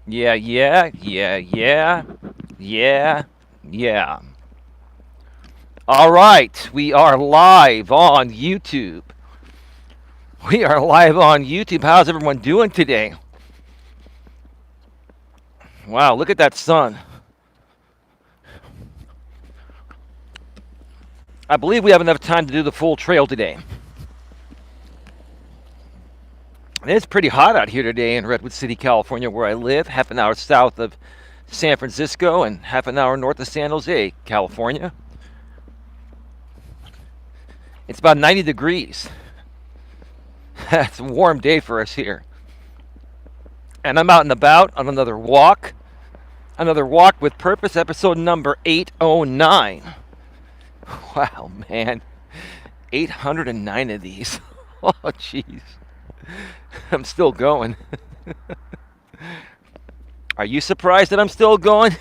Yeah, yeah, yeah, yeah, yeah, yeah. All right, we are live on YouTube. We are live on YouTube. How's everyone doing today? Wow, look at that sun. I believe we have enough time to do the full trail today. And it's pretty hot out here today in Redwood City, California, where I live, half an hour south of San Francisco and half an hour north of San Jose, California. It's about 90 degrees. It's a warm day for us here. And I'm out and about on another walk. Another walk with purpose, episode number 809. Wow, man. 809 of these. Oh, jeez. I'm still going. Are you surprised that I'm still going?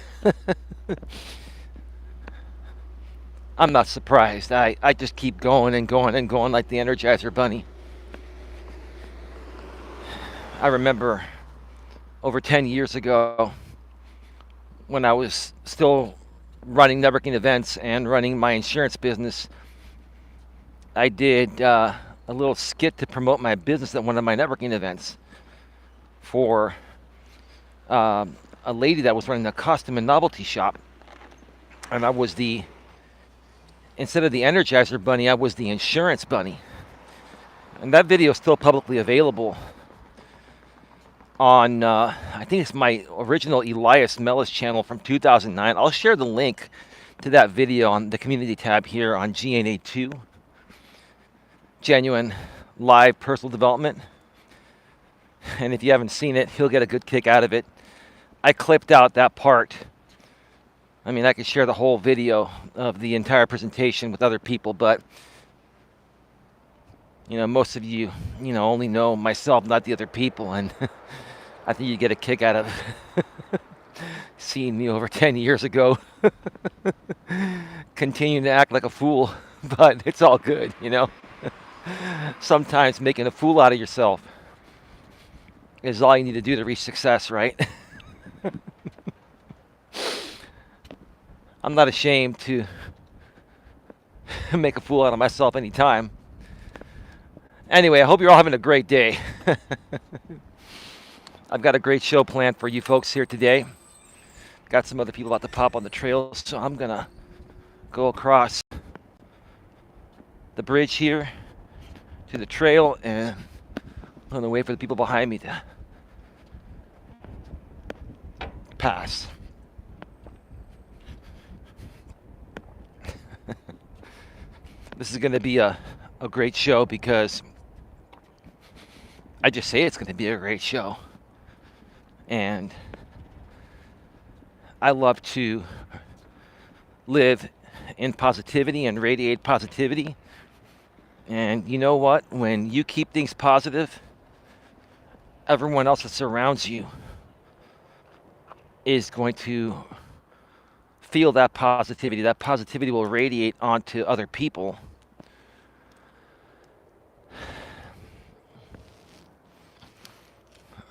I'm not surprised. I just keep going and going and going like the Energizer Bunny. I remember over 10 years ago when I was still running networking events and running my insurance business, I did a little skit to promote my business at one of my networking events for a lady that was running a custom and novelty shop. And I was instead of the Energizer Bunny, I was the insurance bunny. And that video is still publicly available on, I think it's my original Elias Melas channel from 2009. I'll share the link to that video on the community tab here on GNA 2, Genuine Live Personal Development. And if you haven't seen it, he'll get a good kick out of it. I clipped out that part. I mean, I could share the whole video of the entire presentation with other people, but most of you, only know myself, not the other people, and I think you get a kick out of seeing me over 10 years ago continuing to act like a fool, but it's all good, Sometimes making a fool out of yourself is all you need to do to reach success, right? I'm not ashamed to make a fool out of myself anytime. Anyway, I hope you're all having a great day. I've got a great show planned for you folks here today. Got some other people about to pop on the trail, so I'm going to go across the bridge here to the trail, and I'm going to wait for the people behind me to pass. This is going to be a great show because I just say it's going to be a great show. And I love to live in positivity and radiate positivity. And you know what? When you keep things positive, everyone else that surrounds you is going to feel that positivity. That positivity will radiate onto other people.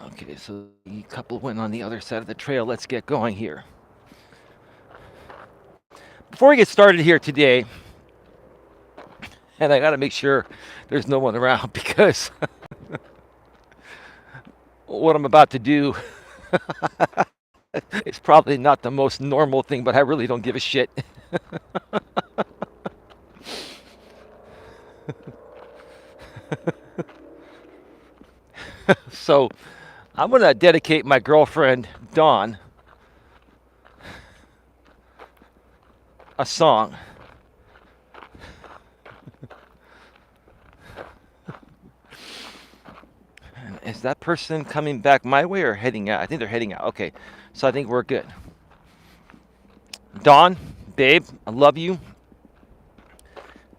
Okay, so the couple went on the other side of the trail. Let's get going here. Before we get started here today, and I got to make sure there's no one around because what I'm about to do is probably not the most normal thing, but I really don't give a shit. So I'm going to dedicate my girlfriend, Dawn, a song. Is that person coming back my way or heading out? I think they're heading out. Okay, so I think we're good. Dawn, babe, I love you.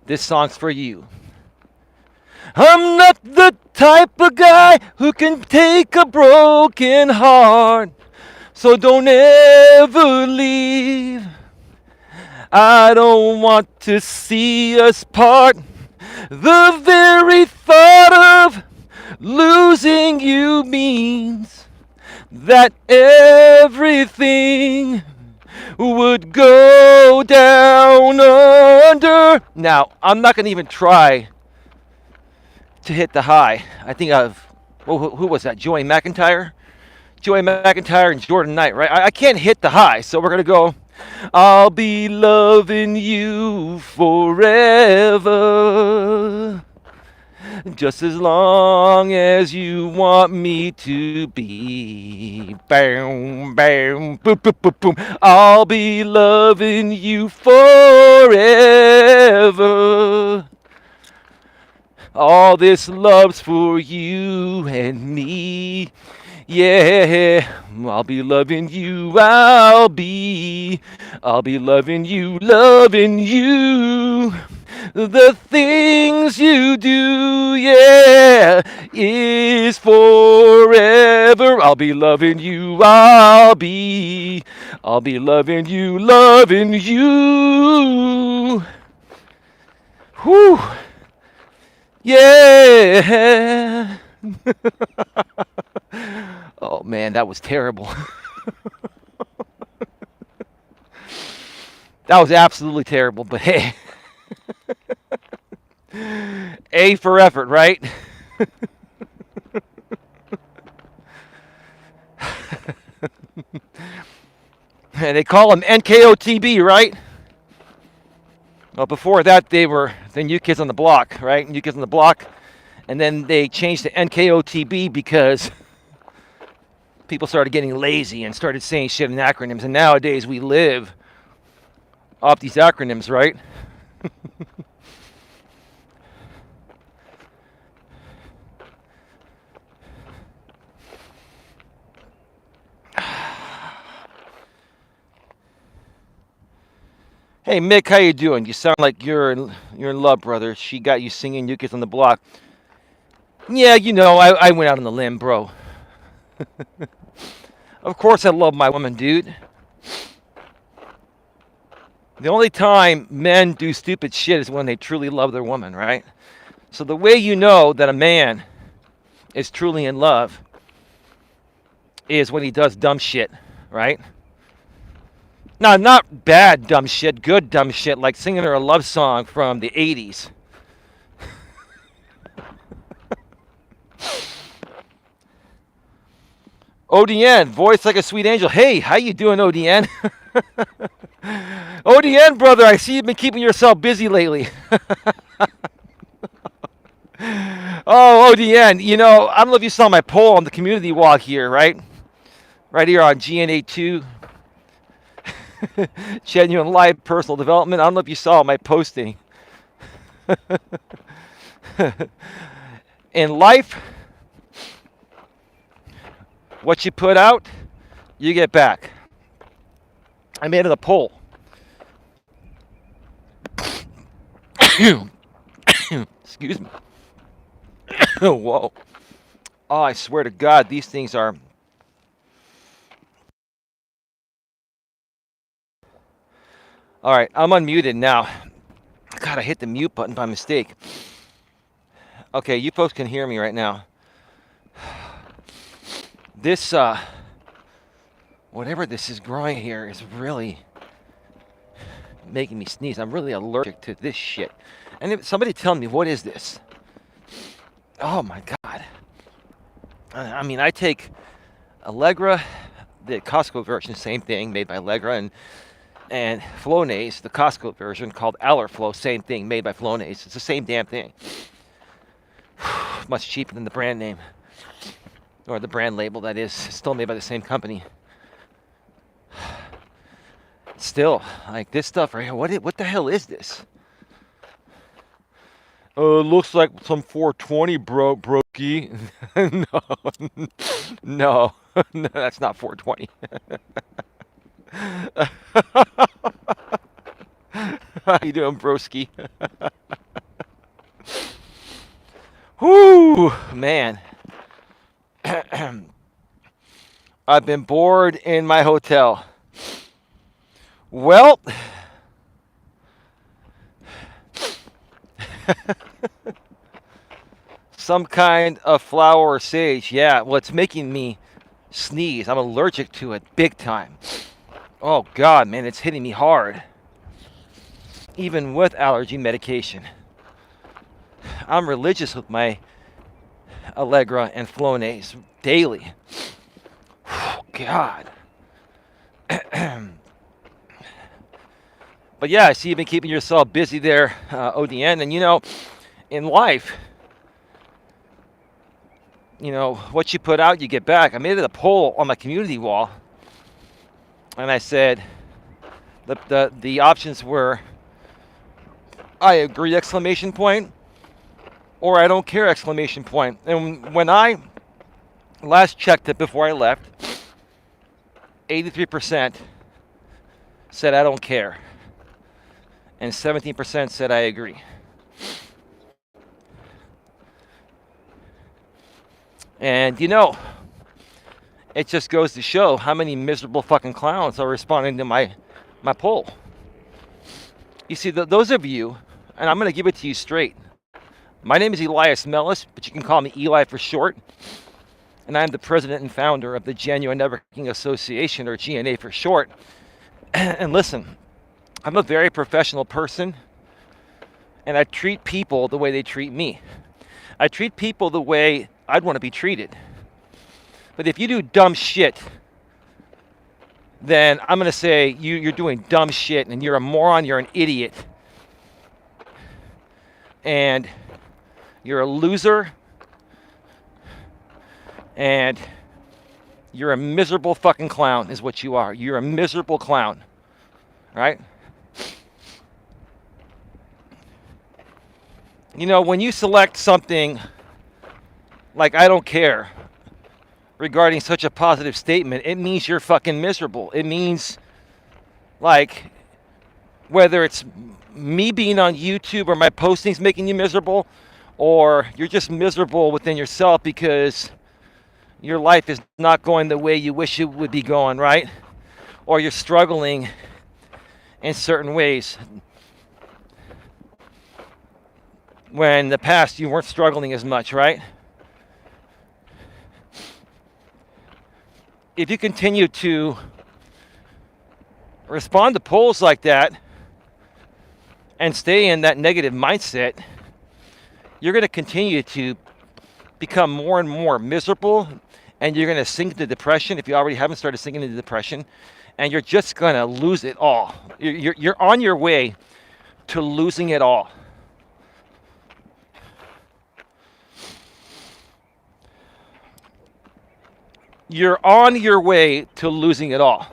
This song's for you. I'm not the type of guy who can take a broken heart, so don't ever leave. I don't want to see us part. The very thought of losing you means that everything would go down under. Now, I'm not going to even try to hit the high. I think I've, well, who was that? Joey McIntyre? Joey McIntyre and Jordan Knight, right? I can't hit the high, so we're going to go, I'll be loving you forever, just as long as you want me to be. Boom, boom, boom, boom, boom, boom. I'll be loving you forever. All this love's for you and me. Yeah, I'll be loving you. I'll be loving you, loving you. The things you do, yeah, is forever. I'll be loving you. I'll be loving you, loving you. Whew. Yeah. Oh man, that was terrible. That was absolutely terrible, but hey. A for effort, right? And they call them NKOTB, right? Well, before that, they were the New Kids on the Block, right? New Kids on the Block. And then they changed to NKOTB because people started getting lazy and started saying shit in acronyms. And nowadays, we live off these acronyms, right? Hey Mick, how you doing? You sound like you're in love, brother. She got you singing New Kids on the Block. Yeah, you know, I went out on the limb, bro. Of course I love my woman, dude. The only time men do stupid shit is when they truly love their woman, right? So the way you know that a man is truly in love is when he does dumb shit, right? No, not bad dumb shit, good dumb shit, like singing her a love song from the 80s. ODN, voice like a sweet angel. Hey, how you doing, ODN? ODN, brother, I see you've been keeping yourself busy lately. Oh, ODN, you know, I don't know if you saw my poll on the community walk here, right? Right here on GNA 2. Genuine live personal development. I don't know if you saw my posting. In life, what you put out, you get back. I made it a poll. Excuse me. Whoa. Oh, I swear to God, these things are... All right, I'm unmuted now. God, I hit the mute button by mistake. Okay, you folks can hear me right now. This, whatever this is growing here is really making me sneeze. I'm really allergic to this shit. And somebody tell me, what is this? Oh my God. I mean, I take Allegra, the Costco version, same thing, made by Allegra, and Flonase, the Costco version, called Allerflow, same thing, made by Flonase. It's the same damn thing. Much cheaper than the brand name. Or the brand label, that is. Still made by the same company. Still, like this stuff right here, what the hell is this? Looks like some 420, broski. No, no, that's not 420. How you doing, broski? Whoo, man. I've been bored in my hotel. Well, some kind of flower or sage. Yeah, well, it's making me sneeze. I'm allergic to it big time. Oh God, man, it's hitting me hard. Even with allergy medication. I'm religious with my Allegra and Flonase daily. God. But yeah, I see you've been keeping yourself busy there, ODN. And in life, what you put out, you get back. I made it a poll on my community wall, and I said the options were I agree exclamation point or I don't care exclamation point. And when I last checked it before I left, 83% said I don't care, and 17% said I agree. And it just goes to show how many miserable fucking clowns are responding to my poll. You see, those of you, and I'm going to give it to you straight. My name is Elias Melas, but you can call me Eli for short. And I'm the president and founder of the Genuine Networking Association, or GNA for short. And listen, I'm a very professional person, and I treat people the way they treat me. I treat people the way I'd want to be treated. But if you do dumb shit, then I'm going to say you're doing dumb shit, and you're a moron, you're an idiot, and you're a loser, and you're a miserable fucking clown is what you are. You're a miserable clown, right? When you select something like I don't care regarding such a positive statement, it means you're fucking miserable. It means, like, whether it's me being on YouTube or my postings making you miserable, or you're just miserable within yourself because your life is not going the way you wish it would be going, right? Or you're struggling in certain ways when in the past you weren't struggling as much, right? If you continue to respond to polls like that and stay in that negative mindset, you're going to continue to become more and more miserable, and you're going to sink into depression if you already haven't started sinking into depression, and you're just going to lose it all. You're on your way to losing it all. You're on your way to losing it all.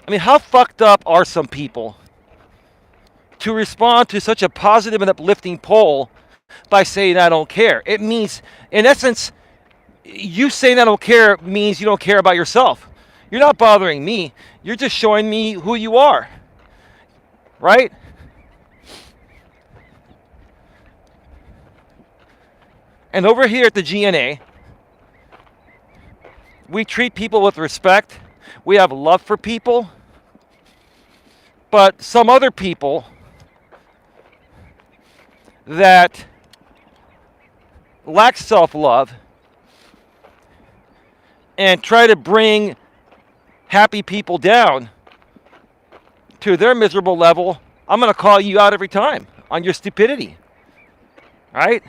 I mean, how fucked up are some people to respond to such a positive and uplifting poll by saying I don't care? It means, in essence, you saying I don't care means you don't care about yourself. You're not bothering me. You're just showing me who you are, right? And over here at the GNA, we treat people with respect. We have love for people. But some other people that lack self-love and try to bring happy people down to their miserable level, I'm going to call you out every time on your stupidity, right?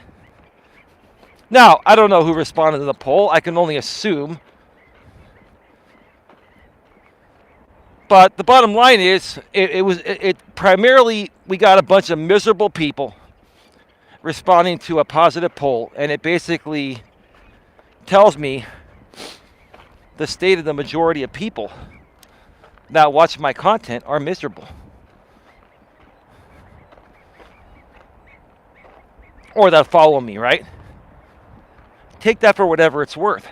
Now, I don't know who responded to the poll. I can only assume. But the bottom line is, it primarily, we got a bunch of miserable people responding to a positive poll, and it basically tells me the state of the majority of people that watch my content are miserable. Or that follow me, right? Take that for whatever it's worth.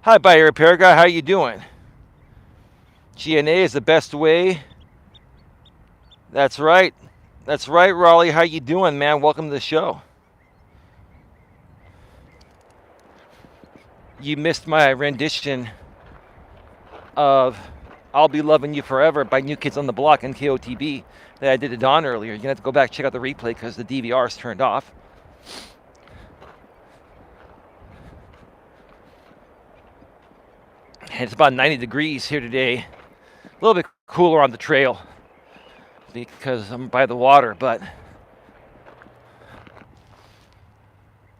Hi, Buyer Repair Guy. How you doing? GNA is the best way. That's right. That's right, Raleigh. How you doing, man? Welcome to the show. You missed my rendition of I'll Be Loving You Forever by New Kids on the Block and KOTB. that I did to Don earlier. You're going to have to go back and check out the replay because the DVR is turned off. And it's about 90 degrees here today. A little bit cooler on the trail because I'm by the water, but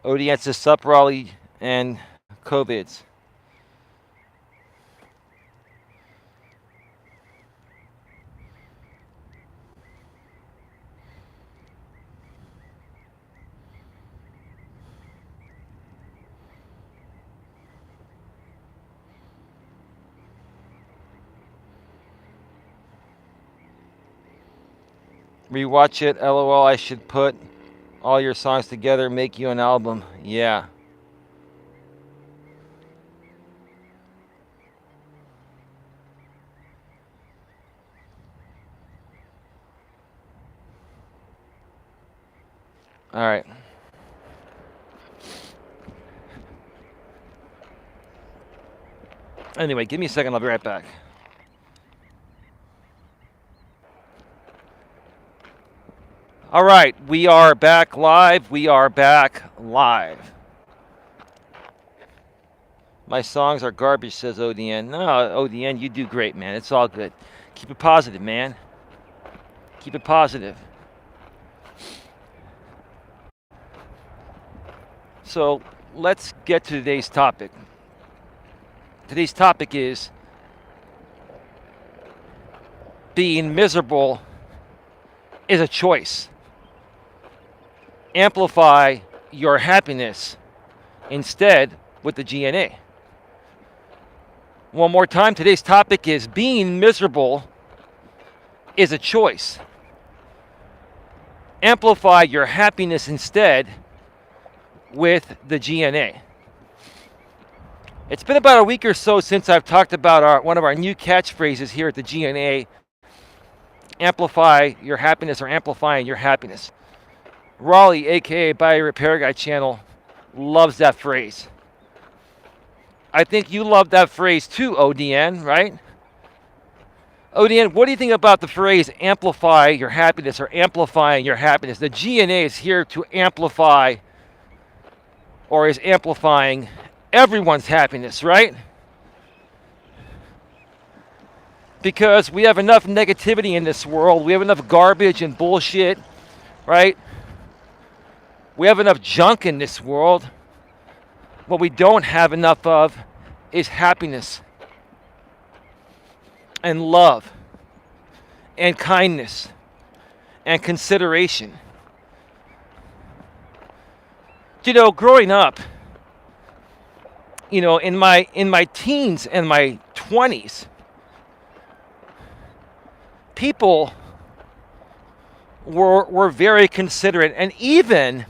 ODN says sup, Raleigh, and COVIDs. Rewatch it, LOL, I should put all your songs together, make you an album. Yeah. All right. Anyway, give me a second. I'll be right back. All right, we are back live. We are back live. My songs are garbage, says ODN. No, ODN, you do great, man. It's all good. Keep it positive, man. Keep it positive. So let's get to today's topic. Today's topic is being miserable is a choice. Amplify your happiness instead with the GNA. One more time, today's topic is being miserable is a choice. Amplify your happiness instead with the GNA. It's been about a week or so since I've talked about one of our new catchphrases here at the GNA. Amplify your happiness, or amplifying your happiness. Raleigh, aka Buy a Repair Guy channel, loves that phrase. I think you love that phrase too, ODN, right? ODN, what do you think about the phrase amplify your happiness or amplifying your happiness? The GNA is here to amplify, or is amplifying everyone's happiness, right? Because we have enough negativity in this world. We have enough garbage and bullshit, right? We have enough junk in this world. What we don't have enough of is happiness and love and kindness and consideration. You know, growing up, you know, in my teens and my 20s, people were very considerate, and even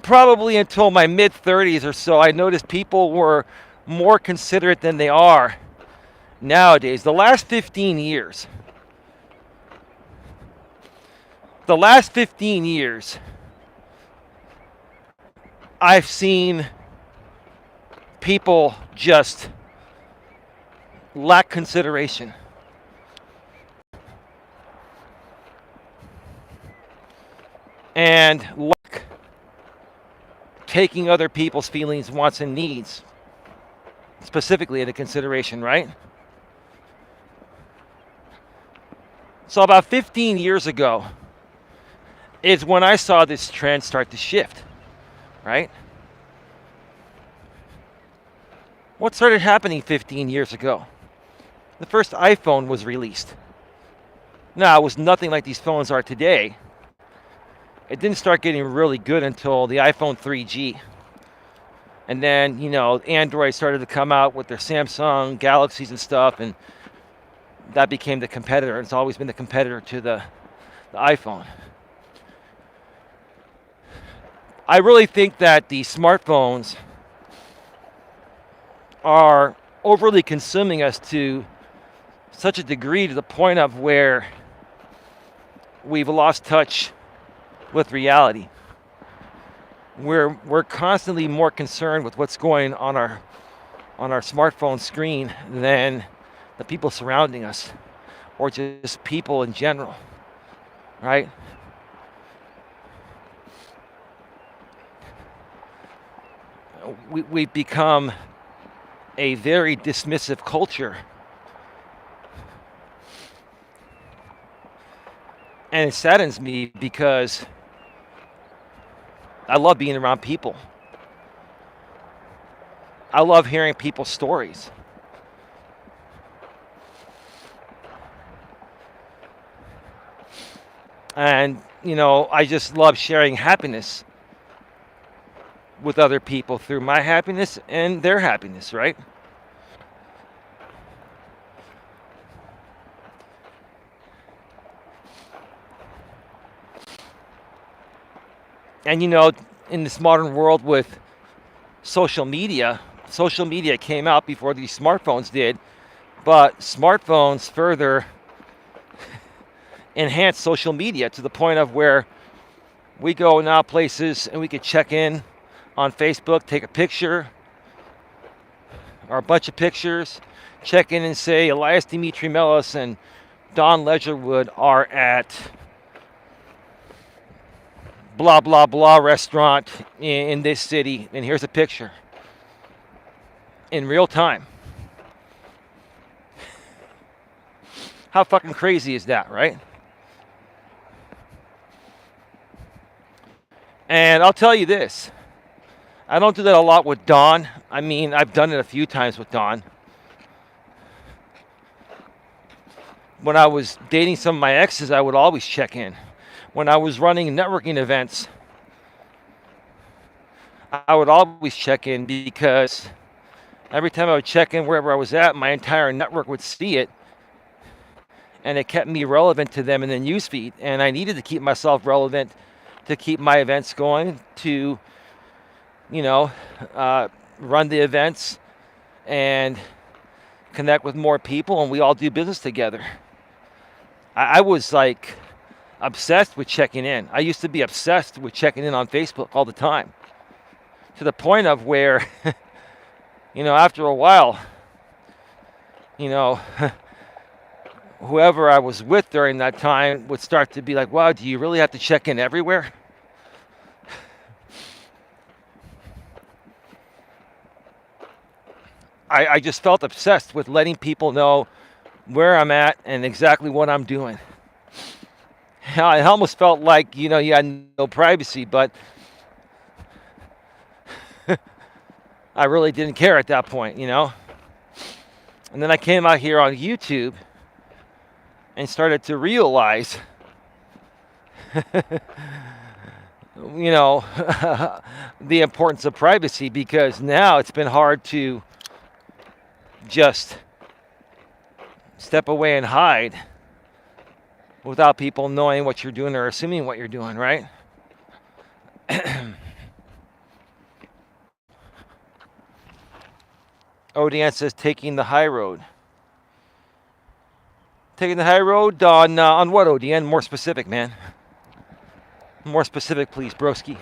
probably until my mid-30s or so, I noticed people were more considerate than they are nowadays. The last 15 years, I've seen people just lack consideration. And lack taking other people's feelings, wants, and needs specifically into consideration, right? So about 15 years ago is when I saw this trend start to shift, right? What started happening 15 years ago? The first iPhone was released. Now, it was nothing like these phones are today. It didn't start getting really good until the iPhone 3G. And then, you know, Android started to come out with their Samsung Galaxies and stuff, and that became the competitor. It's always been the competitor to the iPhone. I really think that the smartphones are overly consuming us to such a degree, to the point of where we've lost touch with reality. We're constantly more concerned with what's going on our smartphone screen than the people surrounding us. or just people in general, right? We've become a very dismissive culture. And it saddens me because I love being around people. I love hearing people's stories. And, I just love sharing happiness with other people through my happiness and their happiness, right? And, in this modern world with social media came out before these smartphones did, but smartphones further enhance social media to the point of where we go now places and we could check in on Facebook, take a picture or a bunch of pictures, check in and say Elias Melas and Don Ledgerwood are at blah blah blah restaurant in this city, and here's a picture in real time. How fucking crazy is that, right? And I'll tell you this, I don't do that a lot with Dawn. I mean, I've done it a few times with Dawn. When I was dating some of my exes, I would always check in. When I was running networking events, I would always check in because every time I would check in wherever I was at, my entire network would see it. And it kept me relevant to them in the newsfeed. And I needed to keep myself relevant to keep my events going, to, run the events and connect with more people, and we all do business together. I was like obsessed with checking in. I used to be obsessed with checking in on Facebook all the time, to the point of where, after a while, whoever I was with during that time would start to be like, wow, do you really have to check in everywhere? I just felt obsessed with letting people know where I'm at and exactly what I'm doing. I almost felt like, you had no privacy, but I really didn't care at that point, And then I came out here on YouTube and started to realize, the importance of privacy, because now it's been hard to just step away and hide without people knowing what you're doing or assuming what you're doing, right? Odian says taking the high road. Taking the high road on what, Odian? More specific, man. More specific, please, broski.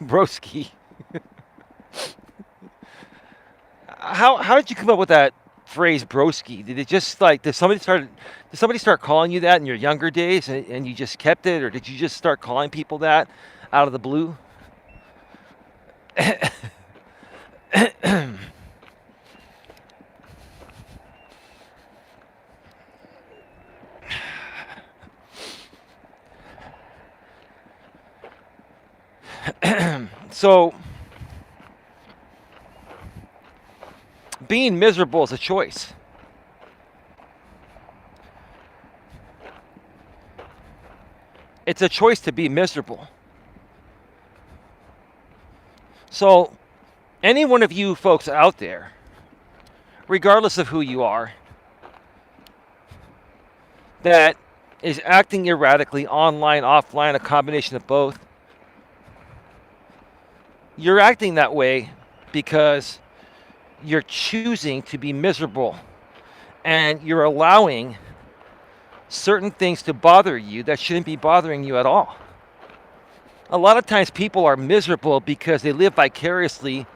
Broski. How did you come up with that phrase, broski? Did it just did somebody start calling you that in your younger days, and you just kept it, or did you just start calling people that out of the blue? So, being miserable is a choice. It's a choice to be miserable. So, any one of you folks out there, regardless of who you are, that is acting erratically, online, offline, a combination of both, you're acting that way because you're choosing to be miserable, and you're allowing certain things to bother you that shouldn't be bothering you at all. A lot of times people are miserable because they live vicariously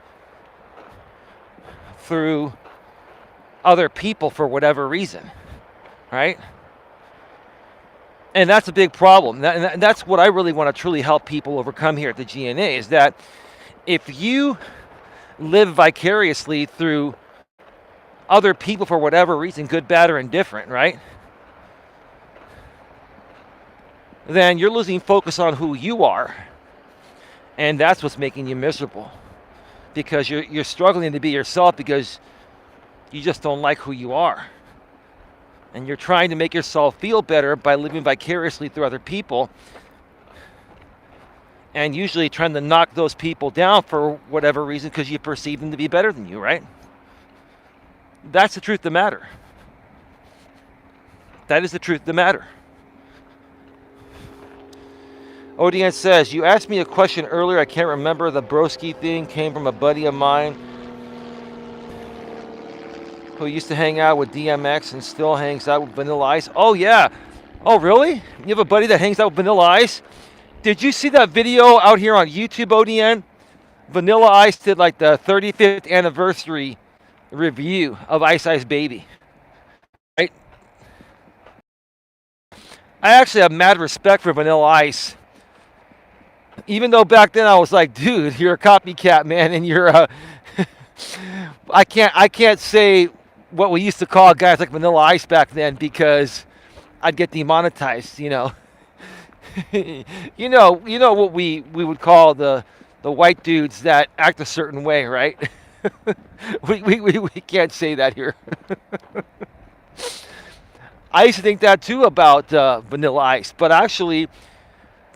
through other people for whatever reason. right? And that's a big problem. And that's what I really want to truly help people overcome here at the GNA is that if you live vicariously through other people for whatever reason, good, bad, or indifferent, right? Then you're losing focus on who you are. And that's what's making you miserable. Because you're struggling to be yourself because you just don't like who you are. And you're trying to make yourself feel better by living vicariously through other people. And usually trying to knock those people down for whatever reason because you perceive them to be better than you, right? That's the truth of the matter. That is the truth of the matter. ODN says, you asked me a question earlier, I can't remember. The broski thing came from a buddy of mine who used to hang out with DMX and still hangs out with Vanilla Ice. Oh, yeah. Oh, really? You have a buddy that hangs out with Vanilla Ice? Did you see that video out here on YouTube, ODN? Vanilla Ice did like the 35th anniversary review of Ice Ice Baby. Right? I actually have mad respect for Vanilla Ice. Even though back then I was like, dude, you're a copycat, man, and you're I can't say what we used to call guys like Vanilla Ice back then because I'd get demonetized, you know. you know what we would call the white dudes that act a certain way, right? we can't say that here. I used to think that too about Vanilla Ice, but actually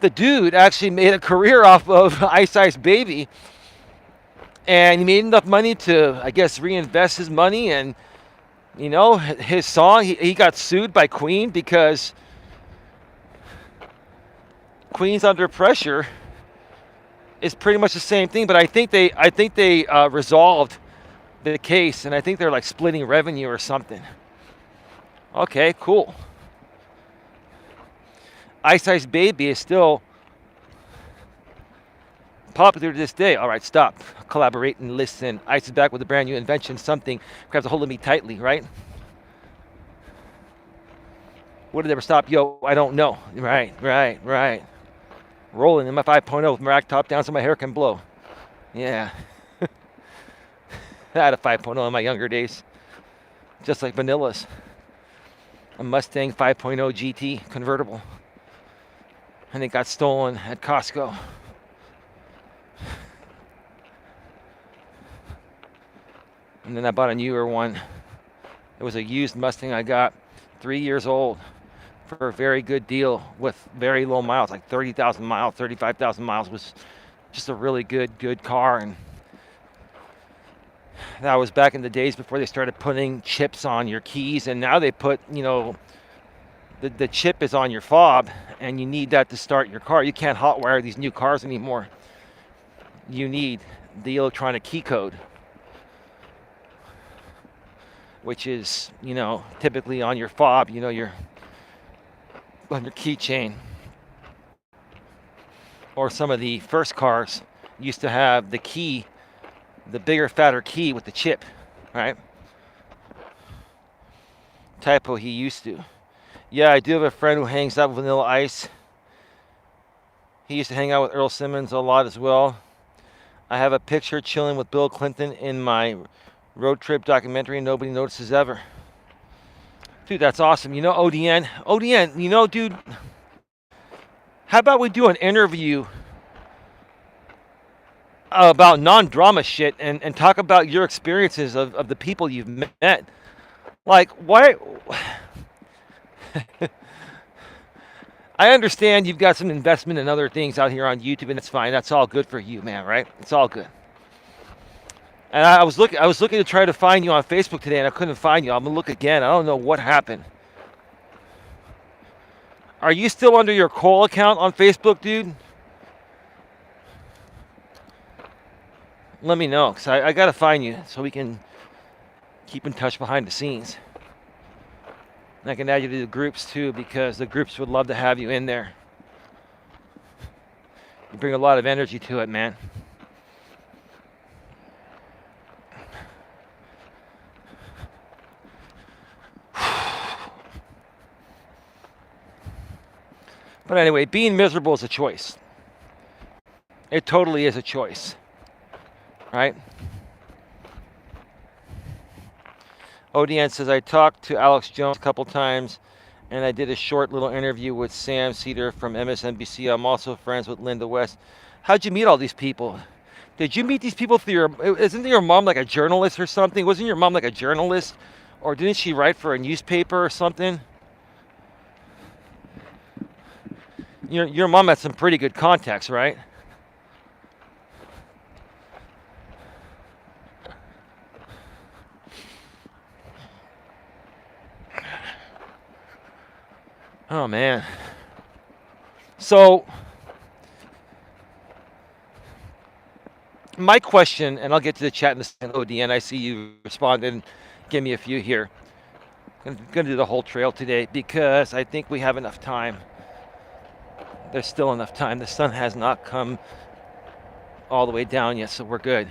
the dude actually made a career off of Ice Ice Baby, and he made enough money to, I guess, reinvest his money. And you know, his song, he got sued by Queen because Queen's Under Pressure is pretty much the same thing, but I think they resolved the case, and I think they're like splitting revenue or something. Okay, cool. Ice Ice Baby is still popular to this day. All right, stop. Collaborate and listen. Ice is back with a brand new invention. Something grabs a hold of me tightly, right? Would it ever stop? Yo, I don't know. Right. Rolling in my 5.0 with my rack top down so my hair can blow. Yeah. I had a 5.0 in my younger days. Just like Vanilla's. A Mustang 5.0 GT convertible. And it got stolen at Costco. And then I bought a newer one. It was a used Mustang I got 3 years old for a very good deal with very low miles, like 30,000 miles, 35,000 miles. Was just a really good car. And that was back in the days before they started putting chips on your keys, and now they put, you know, the chip is on your fob, and you need that to start your car. You can't hotwire these new cars anymore. You need the electronic key code, which is, you know, typically on your fob, you know, on your keychain. Or some of the first cars used to have the key, the bigger, fatter key with the chip, right? Typo, he used to. Yeah, I do have a friend who hangs out with Vanilla Ice. He used to hang out with Earl Simmons a lot as well. I have a picture chilling with Bill Clinton in my road trip documentary nobody notices ever. Dude, that's awesome. You know, ODN, you know, dude, how about we do an interview about non-drama shit and talk about your experiences of the people you've met? Like, why? I understand you've got some investment in other things out here on YouTube, and it's fine. That's all good for you, man, right? It's all good. And I was looking to try to find you on Facebook today, and I couldn't find you. I'm gonna look again. I don't know what happened. Are you still under your Cole account on Facebook, dude? Let me know, because I got to find you so we can keep in touch behind the scenes. And I can add you to the groups, too, because the groups would love to have you in there. You bring a lot of energy to it, man. But anyway, being miserable is a choice. It totally is a choice, right? ODN says, I talked to Alex Jones a couple times, and I did a short little interview with Sam Cedar from MSNBC. I'm also friends with Linda West. How'd you meet all these people? Did you meet these people through isn't your mom like a journalist or something? Wasn't your mom like a journalist? Or didn't she write for a newspaper or something? Your mom had some pretty good contacts, right? Oh, man. So, my question, and I'll get to the chat in a second, ODN, I see you responded and give me a few here. I'm going to do the whole trail today because I think we have enough time. There's still enough time. The sun has not come all the way down yet, so we're good.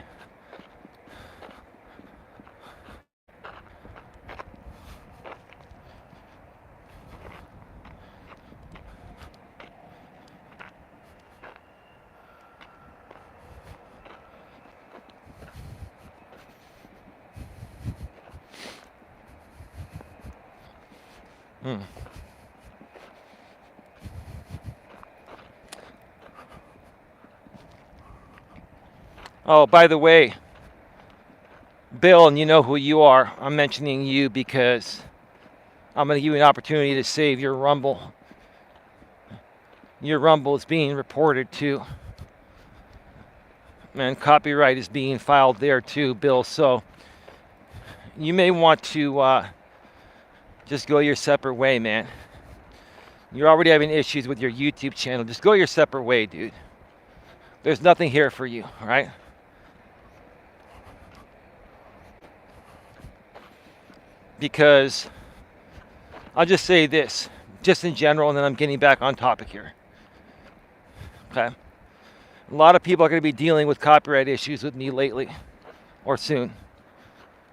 Oh, by the way, Bill, and you know who you are. I'm mentioning you because I'm going to give you an opportunity to save your Rumble. Your Rumble is being reported too. And copyright is being filed there too, Bill. So you may want to just go your separate way, man. You're already having issues with your YouTube channel. Just go your separate way, dude. There's nothing here for you, all right? Because I'll just say this, just in general, and then I'm getting back on topic here. Okay? A lot of people are going to be dealing with copyright issues with me lately, or soon.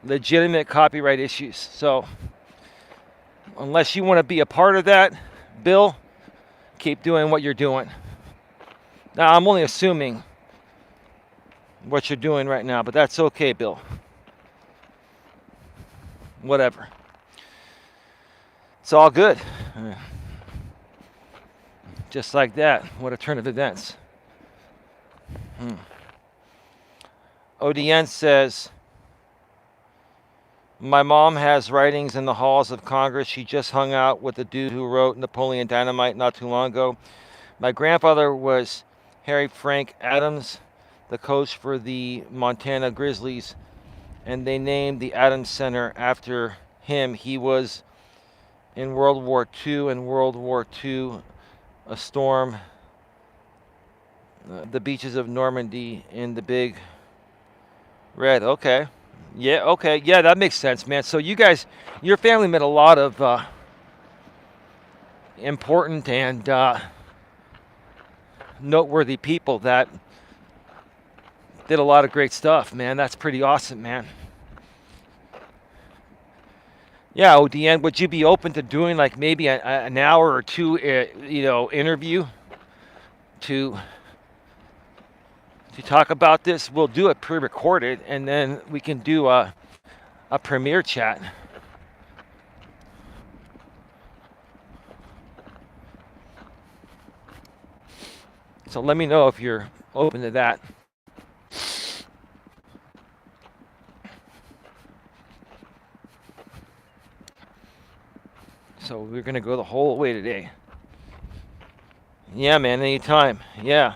Legitimate copyright issues. So, unless you want to be a part of that, Bill, keep doing what you're doing. Now, I'm only assuming what you're doing right now, but that's okay, Bill. Whatever. It's all good. Just like that. What a turn of events. ODN says, my mom has writings in the halls of Congress. She just hung out with the dude who wrote Napoleon Dynamite not too long ago. My grandfather was Harry Frank Adams, the coach for the Montana Grizzlies, and they named the Adams Center after him. He was in World War II and World War II, a storm, the beaches of Normandy in the Big Red. Okay. Yeah, okay. Yeah, that makes sense, man. So you guys, your family met a lot of important and noteworthy people that did a lot of great stuff, man. That's pretty awesome, man. Yeah, ODN, would you be open to doing like maybe an hour or two, interview to talk about this? We'll do it pre-recorded, and then we can do a premiere chat. So let me know if you're open to that. So we're going to go the whole way today. Yeah, man, anytime. Yeah.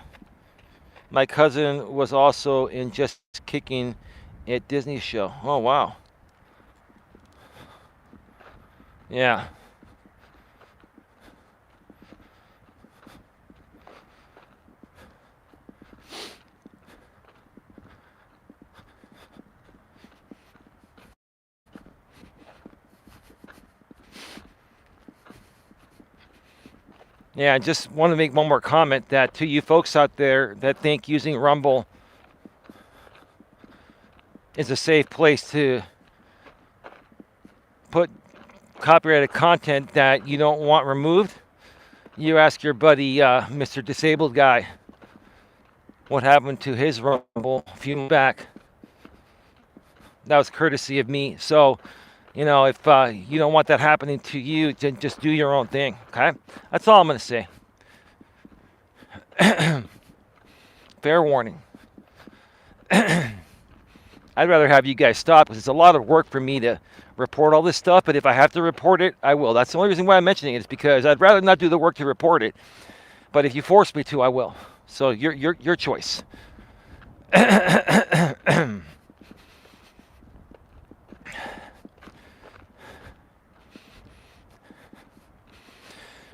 My cousin was also in Just Kicking at Disney show. Oh, wow. Yeah. Yeah, I just want to make one more comment that to you folks out there that think using Rumble is a safe place to put copyrighted content that you don't want removed, You ask your buddy, Mr. Disabled Guy, what happened to his rumble a few months back. That was courtesy of me. So, if you don't want that happening to you, then just do your own thing, okay? That's all I'm going to say. Fair warning. I'd rather have you guys stop because it's a lot of work for me to report all this stuff, but if I have to report it, I will. That's the only reason why I'm mentioning it, is because I'd rather not do the work to report it, but if you force me to, I will. So your choice.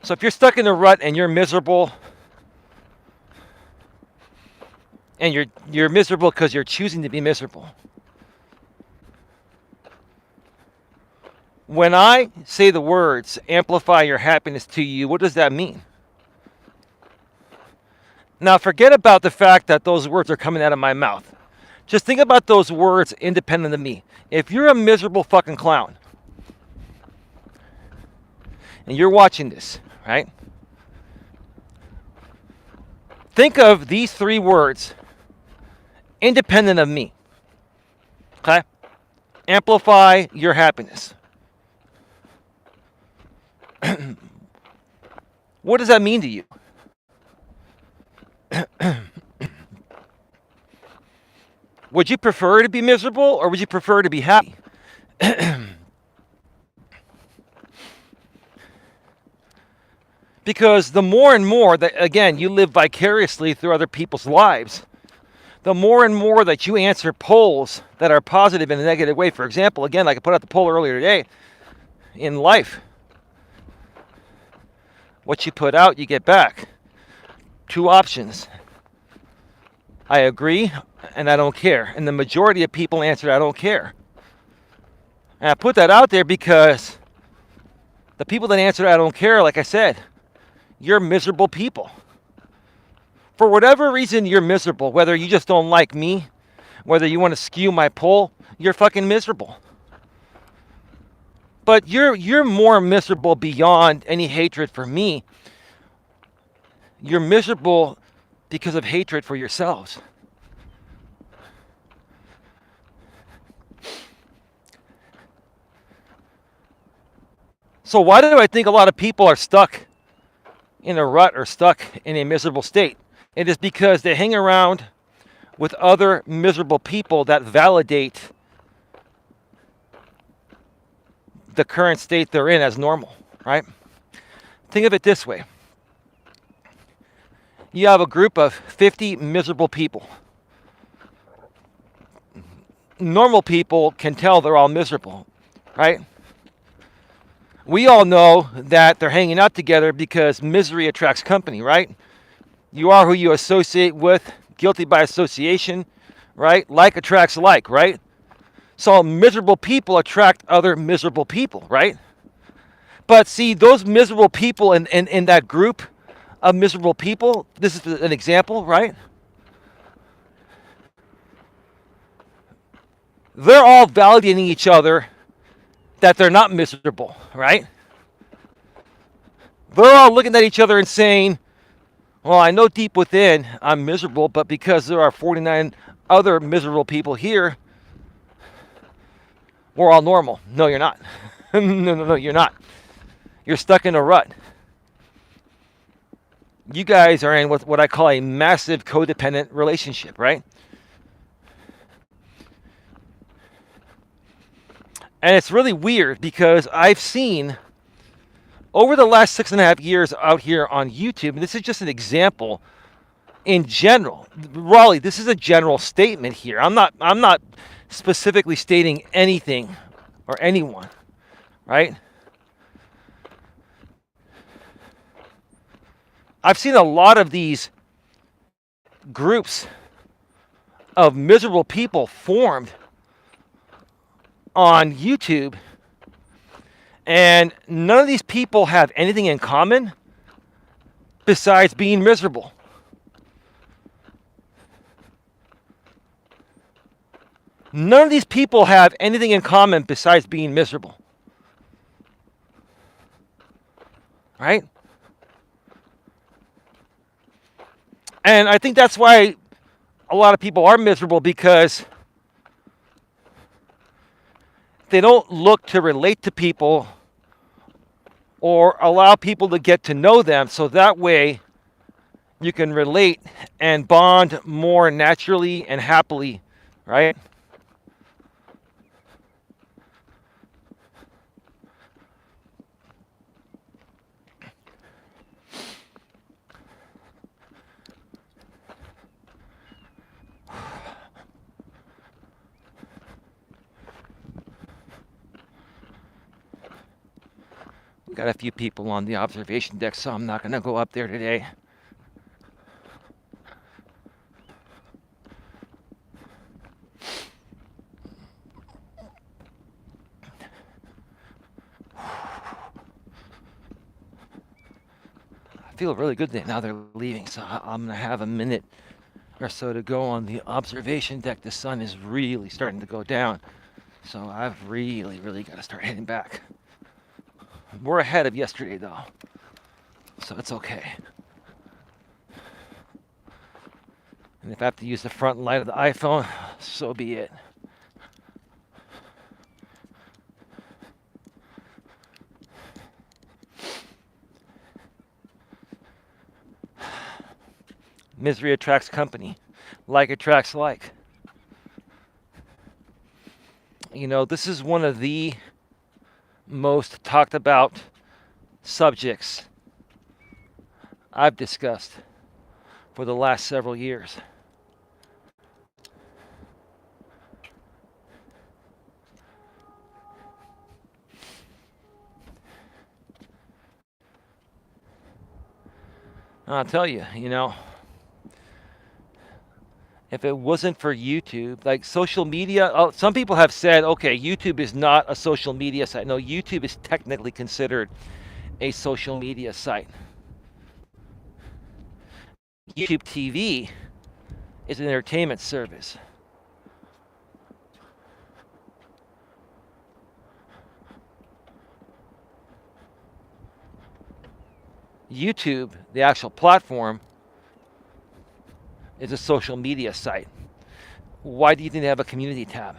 So if you're stuck in a rut and you're miserable, and you're miserable because you're choosing to be miserable. When I say the words, amplify your happiness to you, what does that mean? Now, forget about the fact that those words are coming out of my mouth. Just think about those words independent of me. If you're a miserable fucking clown, and you're watching this, right? Think of these 3 words independent of me. Okay? Amplify your happiness. What does that mean to you? Would you prefer to be miserable or would you prefer to be happy? Because the more and more that, again, you live vicariously through other people's lives, the more and more that you answer polls that are positive in a negative way. For example, again, like I put out the poll earlier today, in life, what you put out, you get back. 2 options. I agree, and I don't care. And the majority of people answered, I don't care. And I put that out there because the people that answered, I don't care, like I said, you're miserable people. For whatever reason, you're miserable. Whether you just don't like me, whether you want to skew my poll, you're fucking miserable. But you're more miserable beyond any hatred for me. You're miserable because of hatred for yourselves. So why do I think a lot of people are stuck in a rut or stuck in a miserable state? It is because they hang around with other miserable people that validate the current state they're in as normal, right? Think of it this way. You have a group of 50 miserable people. Normal people can tell they're all miserable, right? We all know that they're hanging out together because misery attracts company, right? You are who you associate with, guilty by association, right? Like attracts like, right? So miserable people attract other miserable people, right? But see, those miserable people in that group of miserable people, this is an example, right? They're all validating each other that they're not miserable, right? They're all looking at each other and saying, well, I know deep within I'm miserable, but because there are 49 other miserable people here, we're all normal. No, you're not. No, you're not. You're stuck in a rut. You guys are in what I call a massive codependent relationship, right? And it's really weird because I've seen over the last 6.5 years out here on YouTube, and this is just an example in general. Raleigh, this is a general statement here. I'm not specifically stating anything or anyone, right? I've seen a lot of these groups of miserable people formed on YouTube, and none of these people have anything in common besides being miserable. None of these people have anything in common besides being miserable. Right? And I think that's why a lot of people are miserable, because they don't look to relate to people or allow people to get to know them, so that way you can relate and bond more naturally and happily, right? Got a few people on the observation deck, so I'm not going to go up there today. I feel really good now they're leaving, so I'm going to have a minute or so to go on the observation deck. The sun is really starting to go down, so I've really got to start heading back. We're ahead of yesterday, though, so it's okay. And if I have to use the front light of the iPhone, so be it. Misery attracts company. Like attracts like. You know, this is one of the most talked about subjects I've discussed for the last several years. I'll tell you, you know, if it wasn't for YouTube, like social media, some people have said, okay, YouTube is not a social media site. No, YouTube is technically considered a social media site. YouTube TV is an entertainment service. YouTube, the actual platform, is a social media site. Why do you think they have a community tab?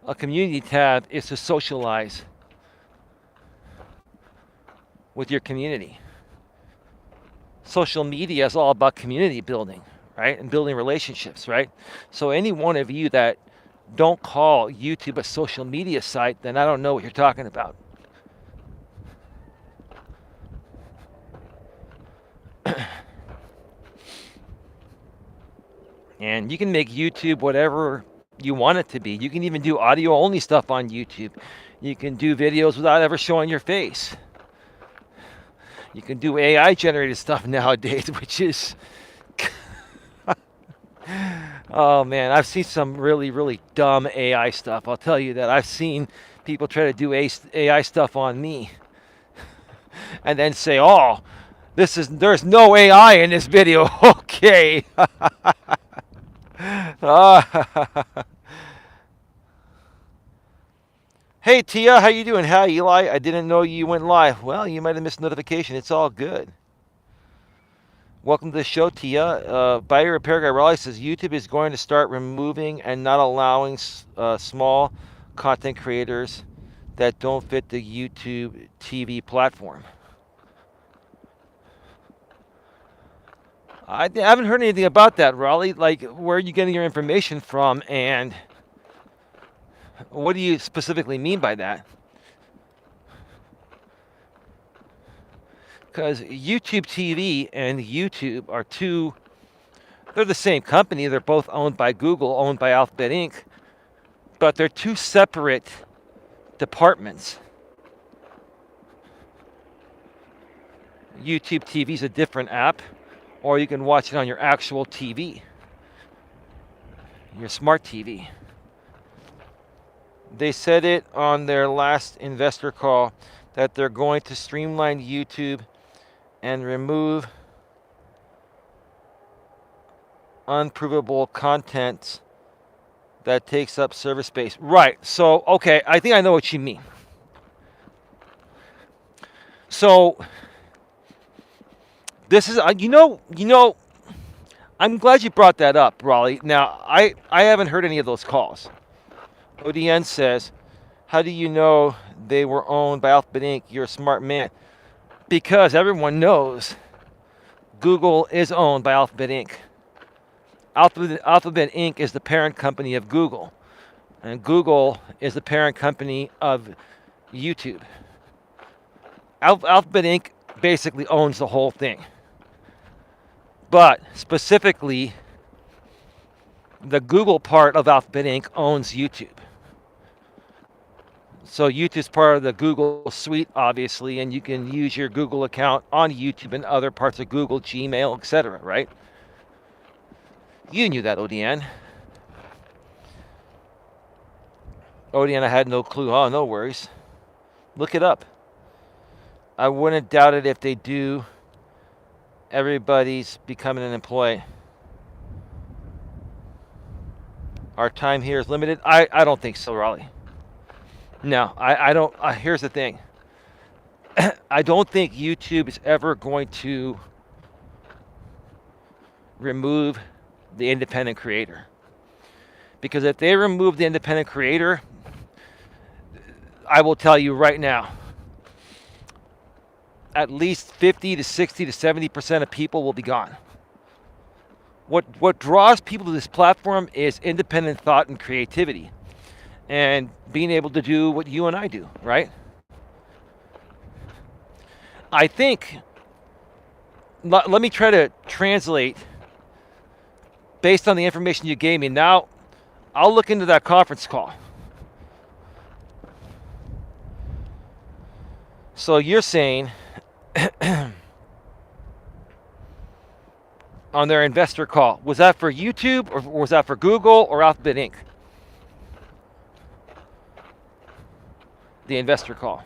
A community tab is to socialize with your community. Social media is all about community building, right? And building relationships, right? So any one of you that don't call YouTube a social media site, then I don't know what you're talking about. And you can make YouTube whatever you want it to be. You can even do audio only stuff on YouTube. You can do videos without ever showing your face. You can do AI generated stuff nowadays, which is oh man, I've seen some really dumb AI stuff. I'll tell you that. I've seen people try to do AI stuff on me and then say, "Oh, there's no AI in this video." Okay. Hey Tia, how you doing? Hi Eli, I didn't know you went live. Well, you might have missed a notification. It's all good. Welcome to the show, Tia. Buyer Repair Guy Raleigh says YouTube is going to start removing and not allowing small content creators that don't fit the YouTube TV platform. I haven't heard anything about that, Raleigh. Like, where are you getting your information from, and what do you specifically mean by that? Because YouTube TV and YouTube are they're the same company. They're both owned by Google, owned by Alphabet Inc., but they're two separate departments. YouTube TV is a different app, or you can watch it on your actual TV, your smart TV. They said it on their last investor call that they're going to streamline YouTube and remove unprovable content that takes up server space. Right. So, okay, I think I know what you mean. So this is I'm glad you brought that up, Raleigh. Now I haven't heard any of those calls. ODN says, how do you know they were owned by Alphabet Inc? You're a smart man. Because everyone knows Google is owned by Alphabet Inc. Alphabet Inc. is the parent company of Google, and Google is the parent company of YouTube. Alphabet Inc. basically owns the whole thing. But specifically, the Google part of Alphabet Inc. owns YouTube. So YouTube is part of the Google suite, obviously, and you can use your Google account on YouTube and other parts of Google, Gmail, etc., right? You knew that, ODN. ODN, I had no clue. Oh, no worries. Look it up. I wouldn't doubt it if they do. Everybody's becoming an employee. Our time here is limited. I don't think so, Raleigh. No, I don't. Here's the thing. I don't think YouTube is ever going to remove the independent creator. Because if they remove the independent creator, I will tell you right now, at least 50 to 60 to 70% of people will be gone. What draws people to this platform is independent thought and creativity, and being able to do what you and I do, right? I think, let me try to translate based on the information you gave me. Now, I'll look into that conference call. So you're saying on their investor call, was that for YouTube or was that for Google or Alphabet Inc? The investor call.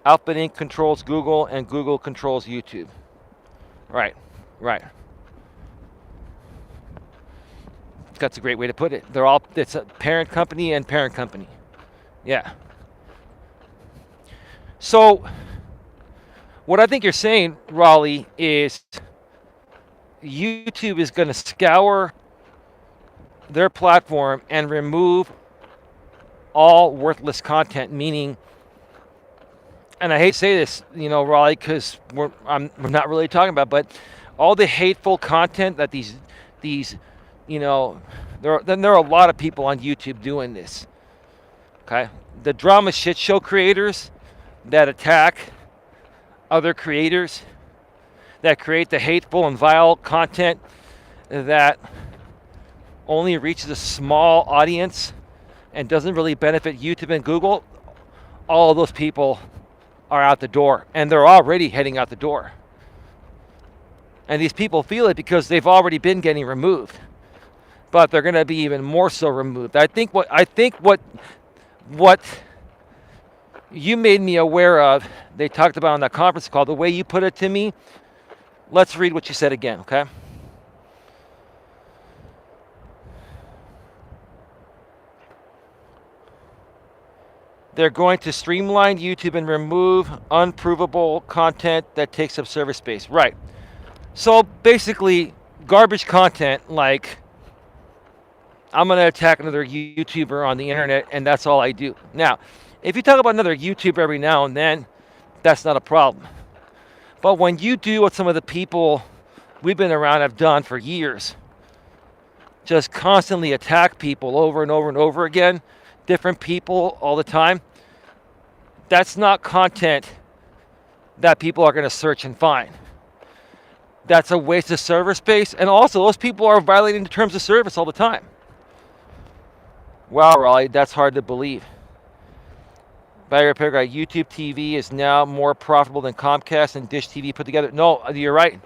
Alphabet Inc. controls Google and Google controls YouTube. Right. That's a great way to put it. It's a parent company and parent company. Yeah. So, what I think you're saying, Raleigh, is YouTube is going to scour their platform and remove all worthless content, meaning, and I hate to say this, Raleigh, because we're not really talking about, but all the hateful content that these there are a lot of people on YouTube doing this. Okay, the drama shit show creators that attack other creators, that create the hateful and vile content that only reaches a small audience and doesn't really benefit YouTube and Google, all of those people are out the door, and they're already heading out the door. And these people feel it because they've already been getting removed, but they're going to be even more so removed. I think what you made me aware of, they talked about on that conference call, the way you put it to me. Let's read what you said again, okay? They're going to streamline YouTube and remove unprovable content that takes up server space. Right. So basically, garbage content like, I'm going to attack another YouTuber on the internet, and that's all I do. Now, if you talk about another YouTuber every now and then, that's not a problem. But when you do what some of the people we've been around have done for years, just constantly attack people over and over and over again, different people all the time, that's not content that people are going to search and find. That's a waste of server space, and also those people are violating the terms of service all the time. Wow, Raleigh, that's hard to believe. By your paragraph, YouTube TV is now more profitable than Comcast and Dish TV put together. No, you're right.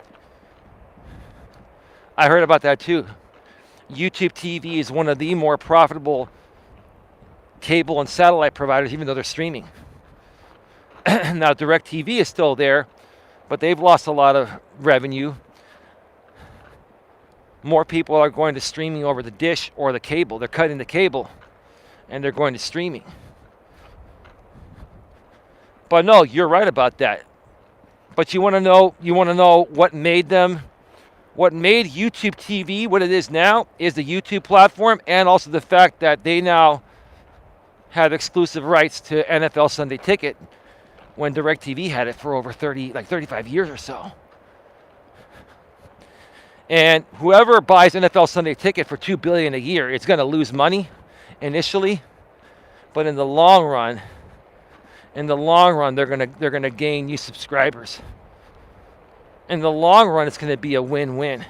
I heard about that too. YouTube TV is one of the more profitable cable and satellite providers, even though they're streaming. Now, DirecTV is still there, but they've lost a lot of revenue. More people are going to streaming over the dish or the cable. They're cutting the cable, and they're going to streaming. But no, you're right about that. But you want to know what made YouTube TV what it is now is the YouTube platform, and also the fact that they now have exclusive rights to NFL Sunday Ticket when DirecTV had it for over 35 years or so. And whoever buys NFL Sunday Ticket for $2 billion a year, it's going to lose money initially, but in the long run, they're going to gain new subscribers. In the long run, it's going to be a win-win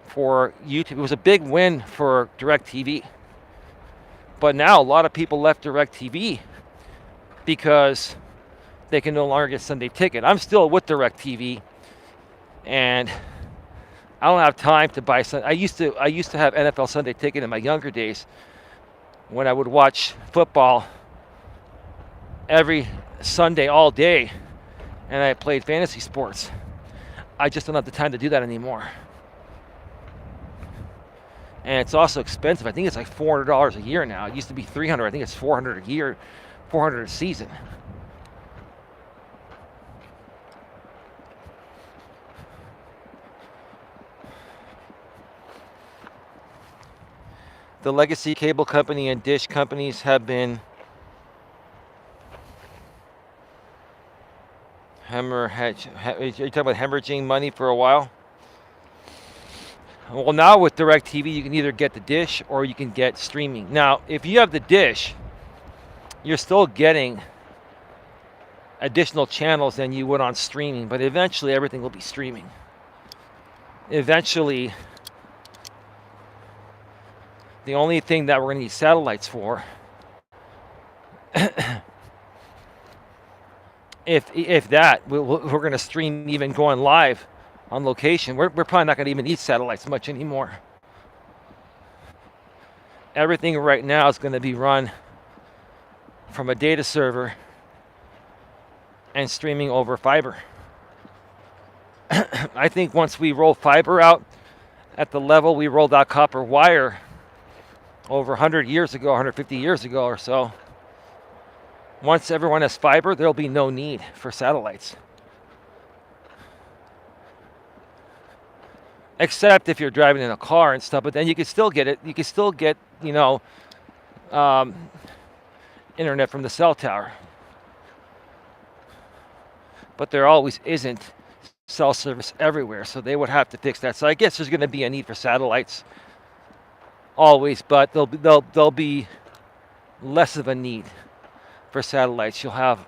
for YouTube. It was a big win for DirecTV. But now a lot of people left DirecTV because they can no longer get Sunday Ticket. I'm still with DirecTV, and I don't have time to buy Sunday. I used to have NFL Sunday Ticket in my younger days when I would watch football every Sunday all day, and I played fantasy sports. I just don't have the time to do that anymore. And it's also expensive. I think it's like $400 a year now. It used to be $300. I think it's $400 a year, $400 a season. The legacy cable company and dish companies have been are you talking about hemorrhaging money for a while? Well, now with DirecTV, you can either get the dish or you can get streaming. Now, if you have the dish, you're still getting additional channels than you would on streaming, but eventually everything will be streaming. Eventually, the only thing that we're going to need satellites for, if that, we're going to stream even going live on location. We're probably not going to even need satellites much anymore. Everything right now is going to be run from a data server and streaming over fiber. I think once we roll fiber out at the level we rolled out copper wire over 100 years ago, 150 years ago or so, once everyone has fiber, there'll be no need for satellites. Except if you're driving in a car and stuff, but then you can still get it. You can still get, internet from the cell tower. But there always isn't cell service everywhere, so they would have to fix that. So I guess there's going to be a need for satellites always, but there'll be less of a need for satellites. You'll have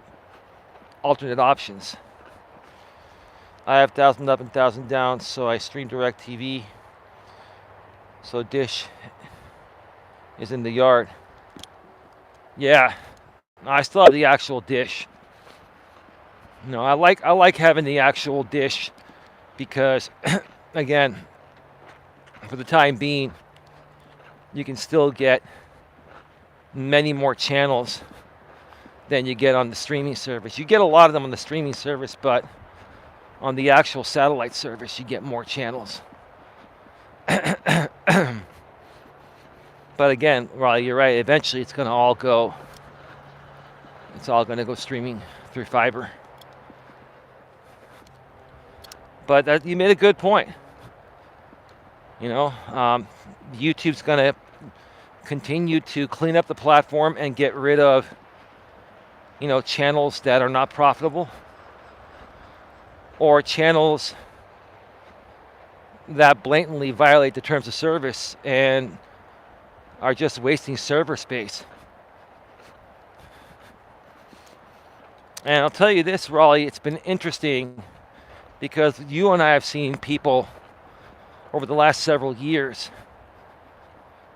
alternate options. I have 1,000 up and 1,000 down, so I stream DirecTV. So Dish is in the yard. Yeah, I still have the actual dish. No, I like having the actual dish because, again, for the time being, you can still get many more channels than you get on the streaming service. You get a lot of them on the streaming service, but on the actual satellite service, you get more channels. But again, Raleigh, you're right. Eventually, it's going to all go streaming through fiber. But you made a good point. YouTube's going to continue to clean up the platform and get rid of, channels that are not profitable, or channels that blatantly violate the terms of service and are just wasting server space. And I'll tell you this, Raleigh, it's been interesting because you and I have seen people over the last several years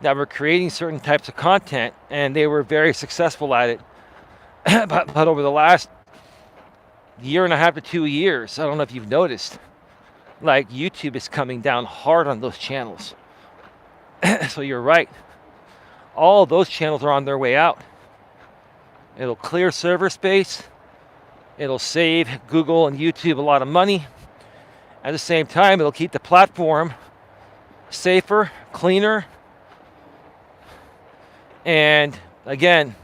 that were creating certain types of content, and they were very successful at it. but over the last year and a half to 2 years, I don't know if you've noticed, like YouTube is coming down hard on those channels. So you're right. All of those channels are on their way out. It'll clear server space. It'll save Google and YouTube a lot of money. At the same time, it'll keep the platform safer, cleaner. And again,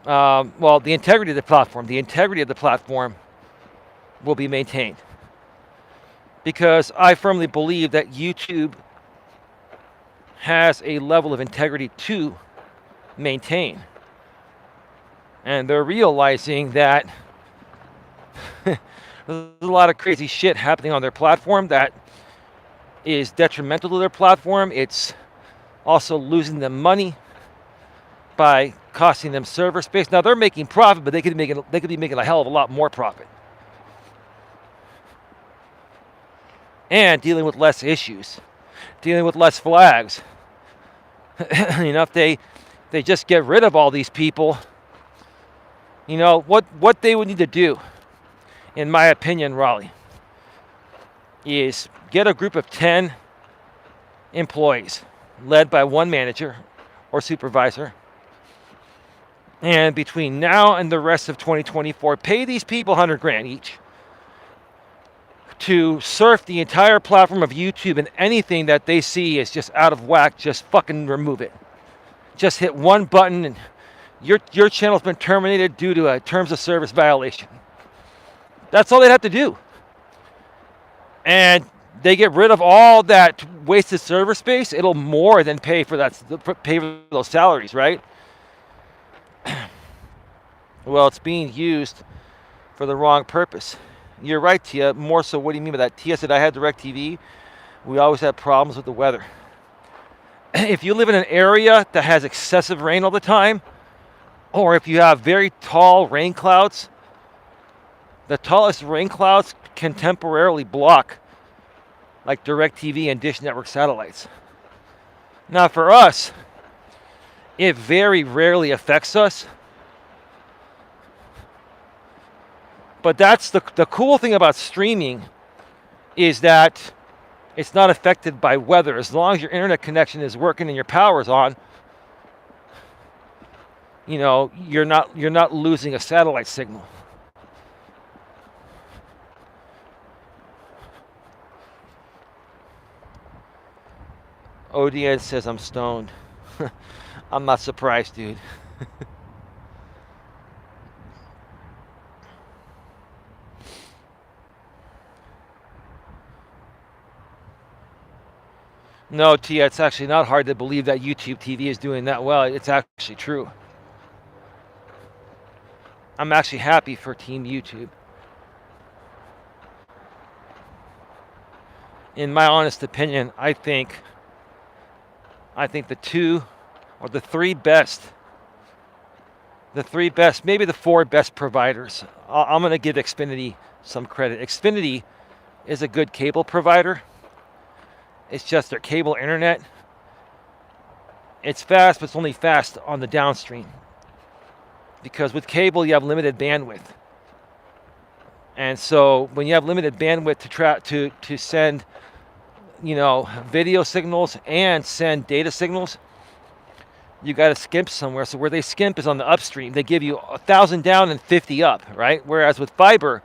well, the integrity of the platform. The integrity of the platform will be maintained because I firmly believe that YouTube has a level of integrity to maintain. And they're realizing that there's a lot of crazy shit happening on their platform that is detrimental to their platform. It's also losing them money by costing them server space. Now they're making profit, but they could be making a hell of a lot more profit. And dealing with less issues, dealing with less flags. If they just get rid of all these people, what they would need to do, in my opinion, Raleigh, is get a group of 10 employees led by one manager or supervisor. And between now and the rest of 2024, pay these people $100,000 each to surf the entire platform of YouTube, and anything that they see is just out of whack, just fucking remove it. Just hit one button and your channel's been terminated due to a terms of service violation. That's all they'd have to do. And they get rid of all that wasted server space, it'll more than pay for those salaries, right? Well, it's being used for the wrong purpose. You're right, Tia. More so, what do you mean by that? Tia said, I had DirecTV. We always had problems with the weather. If you live in an area that has excessive rain all the time, or if you have very tall rain clouds, the tallest rain clouds can temporarily block like DirecTV and Dish Network satellites. Now for us, it very rarely affects us. But that's the cool thing about streaming, is that it's not affected by weather. As long as your internet connection is working and your power's on, you're not losing a satellite signal. ODN says I'm stoned. I'm not surprised, dude. No, Tia, it's actually not hard to believe that YouTube TV is doing that well. It's actually true. I'm actually happy for Team YouTube. In my honest opinion, I think the two or the three best, maybe the four best providers. I'm going to give Xfinity some credit. Xfinity is a good cable provider. It's just their cable internet. It's fast, but it's only fast on the downstream. Because with cable, you have limited bandwidth. And so when you have limited bandwidth to send, video signals and send data signals, you got to skimp somewhere. So where they skimp is on the upstream. They give you 1,000 down and 50 up, right? Whereas with fiber,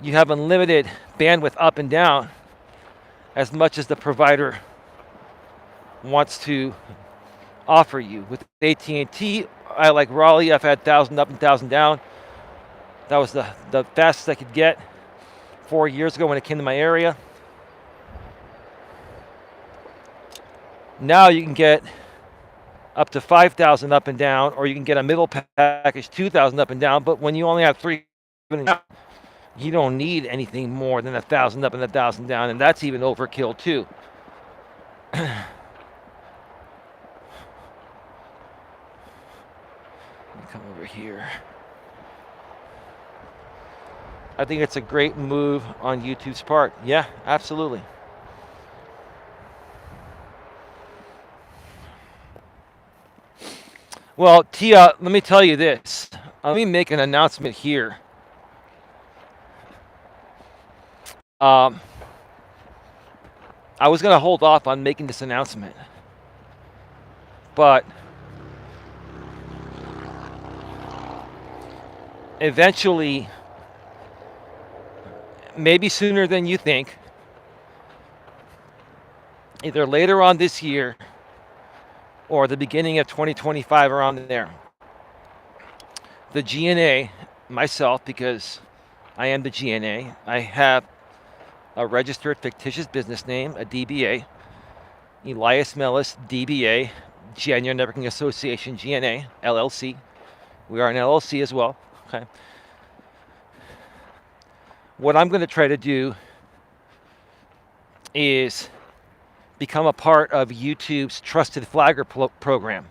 you have unlimited bandwidth up and down, as much as the provider wants to offer you. With AT&T, I like Raleigh. I've had 1,000 up and 1,000 down. That was the fastest I could get 4 years ago when it came to my area. Now you can get up to 5,000 up and down, or you can get a middle package, 2,000 up and down. But when you only have 3, you don't need anything more than 1,000 up and 1,000 down, and that's even overkill too. Come over here. I think it's a great move on YouTube's part. Yeah, absolutely. Well, Tia, let me tell you this. Let me make an announcement here. I was going to hold off on making this announcement, but eventually, maybe sooner than you think, either later on this year or the beginning of 2025, around there, the GNA myself, because I am the GNA. I have a registered fictitious business name, a DBA, Elias Melas, DBA, Genuine Networking Association, GNA, LLC. We are an LLC as well. Okay. What I'm going to try to do is become a part of YouTube's Trusted Flagger program.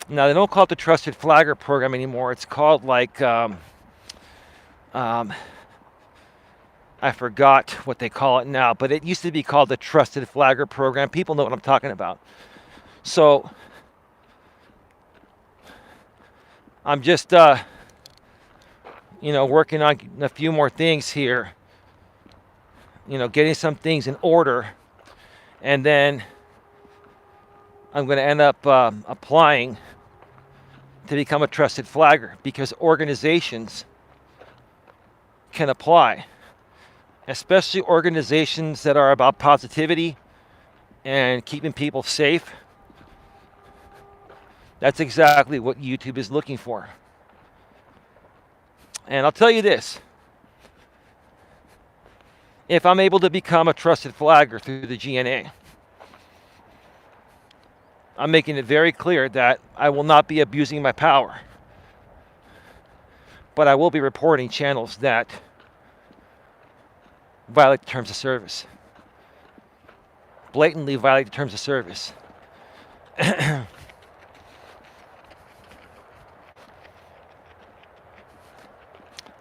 Now, they don't call it the Trusted Flagger program anymore. It's called like, I forgot what they call it now, but it used to be called the Trusted Flagger program. People know what I'm talking about. So, I'm just, working on a few more things here. Getting some things in order. And then I'm going to end up applying to become a trusted flagger, because organizations can apply, especially organizations that are about positivity and keeping people safe. That's exactly what YouTube is looking for. And I'll tell you this. If I'm able to become a trusted flagger through the GNA, I'm making it very clear that I will not be abusing my power, but I will be reporting channels that violate the terms of service, blatantly violate the terms of service.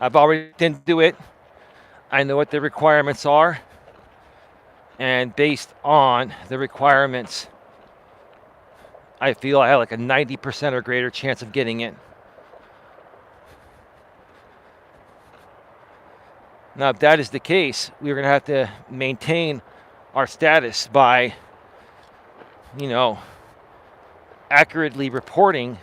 I've already looked into it. I know what the requirements are, and based on the requirements, I feel I have like a 90% or greater chance of getting in. Now, if that is the case, we're going to have to maintain our status by, accurately reporting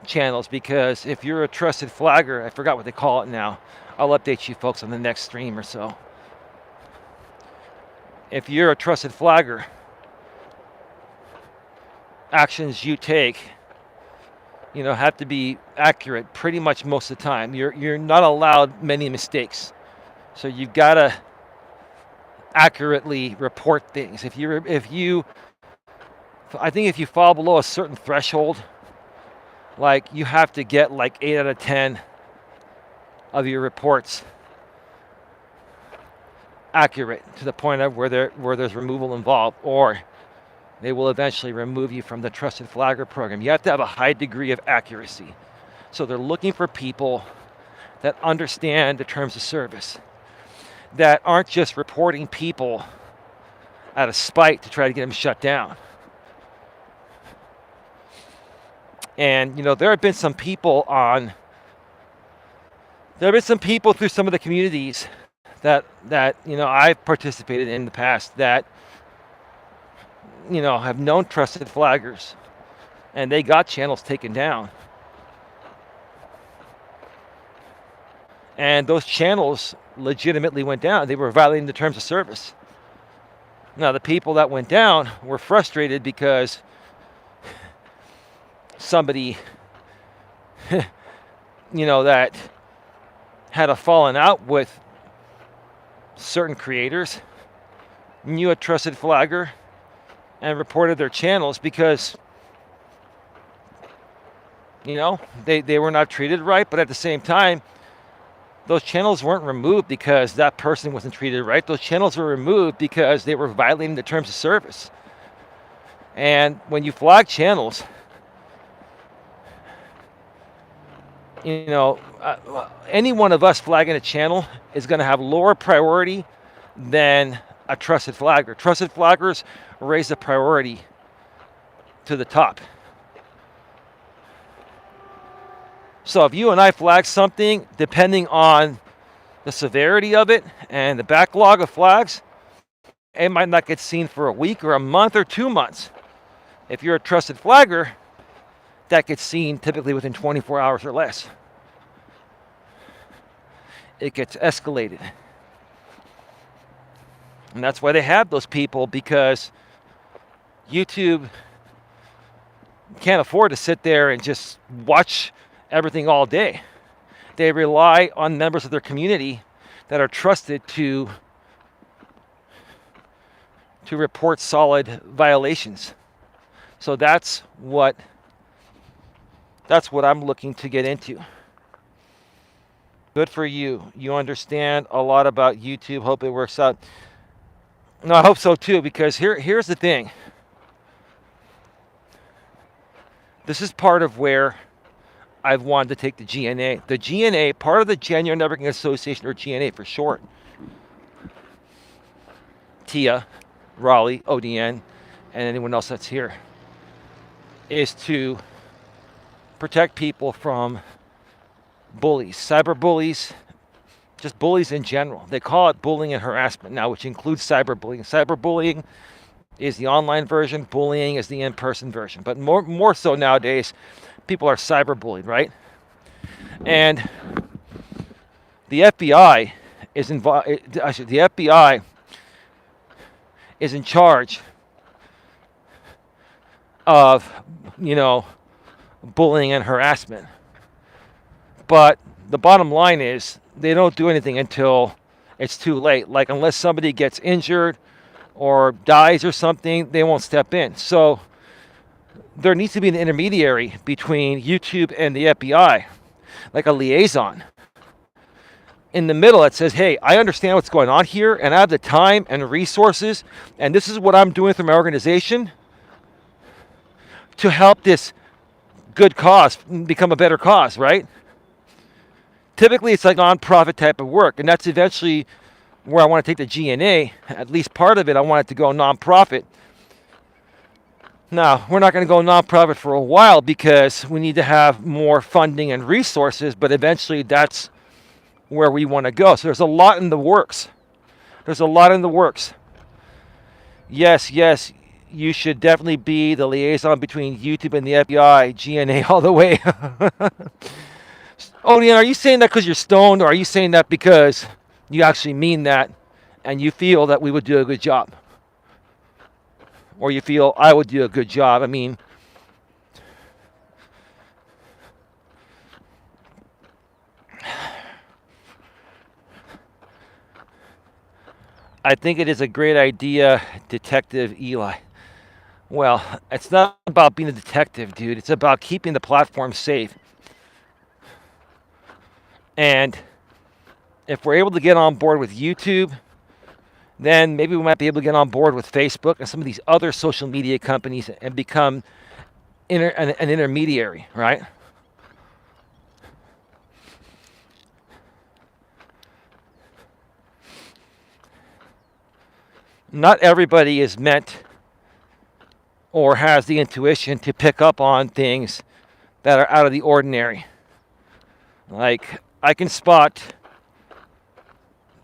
channels, because if you're a trusted flagger, I forgot what they call it now. I'll update you folks on the next stream or so. If you're a trusted flagger, actions you take, have to be accurate pretty much most of the time. You're not allowed many mistakes. So you've got to accurately report things. I think if you fall below a certain threshold, like you have to get like 8 out of 10 of your reports accurate to the point of where there's removal involved, or they will eventually remove you from the Trusted Flagger program. You have to have a high degree of accuracy. So they're looking for people that understand the terms of service, that aren't just reporting people out of spite to try to get them shut down. And, there have been some people through some of the communities that I've participated in the past that, have known trusted flaggers, and they got channels taken down. And those channels legitimately went down. They were violating the terms of service. Now, the people that went down were frustrated because somebody, that had a falling out with certain creators, knew a trusted flagger, and reported their channels because, they were not treated right. But at the same time, those channels weren't removed because that person wasn't treated right. Those channels were removed because they were violating the terms of service. And when you flag channels, any one of us flagging a channel is going to have lower priority than a trusted flagger. Trusted flaggers raise the priority to the top. So if you and I flag something, depending on the severity of it and the backlog of flags, it might not get seen for a week or a month or 2 months. If you're a trusted flagger, that gets seen typically within 24 hours or less. It gets escalated. And that's why they have those people, because YouTube can't afford to sit there and just watch everything all day. They rely on members of their community that are trusted to report solid violations. So that's what I'm looking to get into. Good for you. You understand a lot about YouTube. Hope it works out. No, I hope so too, because here's the thing. This is part of where I've wanted to take the GNA. The GNA, part of the Genuine Networking Association, or GNA for short, TIA, Raleigh, ODN, and anyone else that's here, is to protect people from bullies, cyber bullies, just bullies in general. They call it bullying and harassment now, which includes cyberbullying. Cyberbullying is the online version, bullying is the in-person version. But more so nowadays, people are cyberbullied, right? And the FBI is involved. The FBI is in charge of, bullying and harassment. But the bottom line is they don't do anything until it's too late. Like, unless somebody gets injured or dies or something, they won't step in. So there needs to be an intermediary between YouTube and the FBI, like a liaison in the middle that says, hey, I understand what's going on here, and I have the time and resources, and this is what I'm doing through my organization to help this good cause become a better cause, right? Typically, it's like non-profit type of work, and that's eventually where I want to take the GNA. At least part of it, I want it to go non-profit. Now, we're not going to go non-profit for a while because we need to have more funding and resources, but eventually that's where we want to go. So there's a lot in the works. Yes, you should definitely be the liaison between YouTube and the FBI, GNA all the way. Oh, are you saying that because you're stoned, or are you saying that because you actually mean that and you feel that we would do a good job? Or you feel I would do a good job? I mean, I think it is a great idea, Detective Eli. Well, it's not about being a detective, dude. It's about keeping the platform safe. And if we're able to get on board with YouTube, then maybe we might be able to get on board with Facebook and some of these other social media companies and become an intermediary, right? Not everybody is meant or has the intuition to pick up on things that are out of the ordinary. Like, I can spot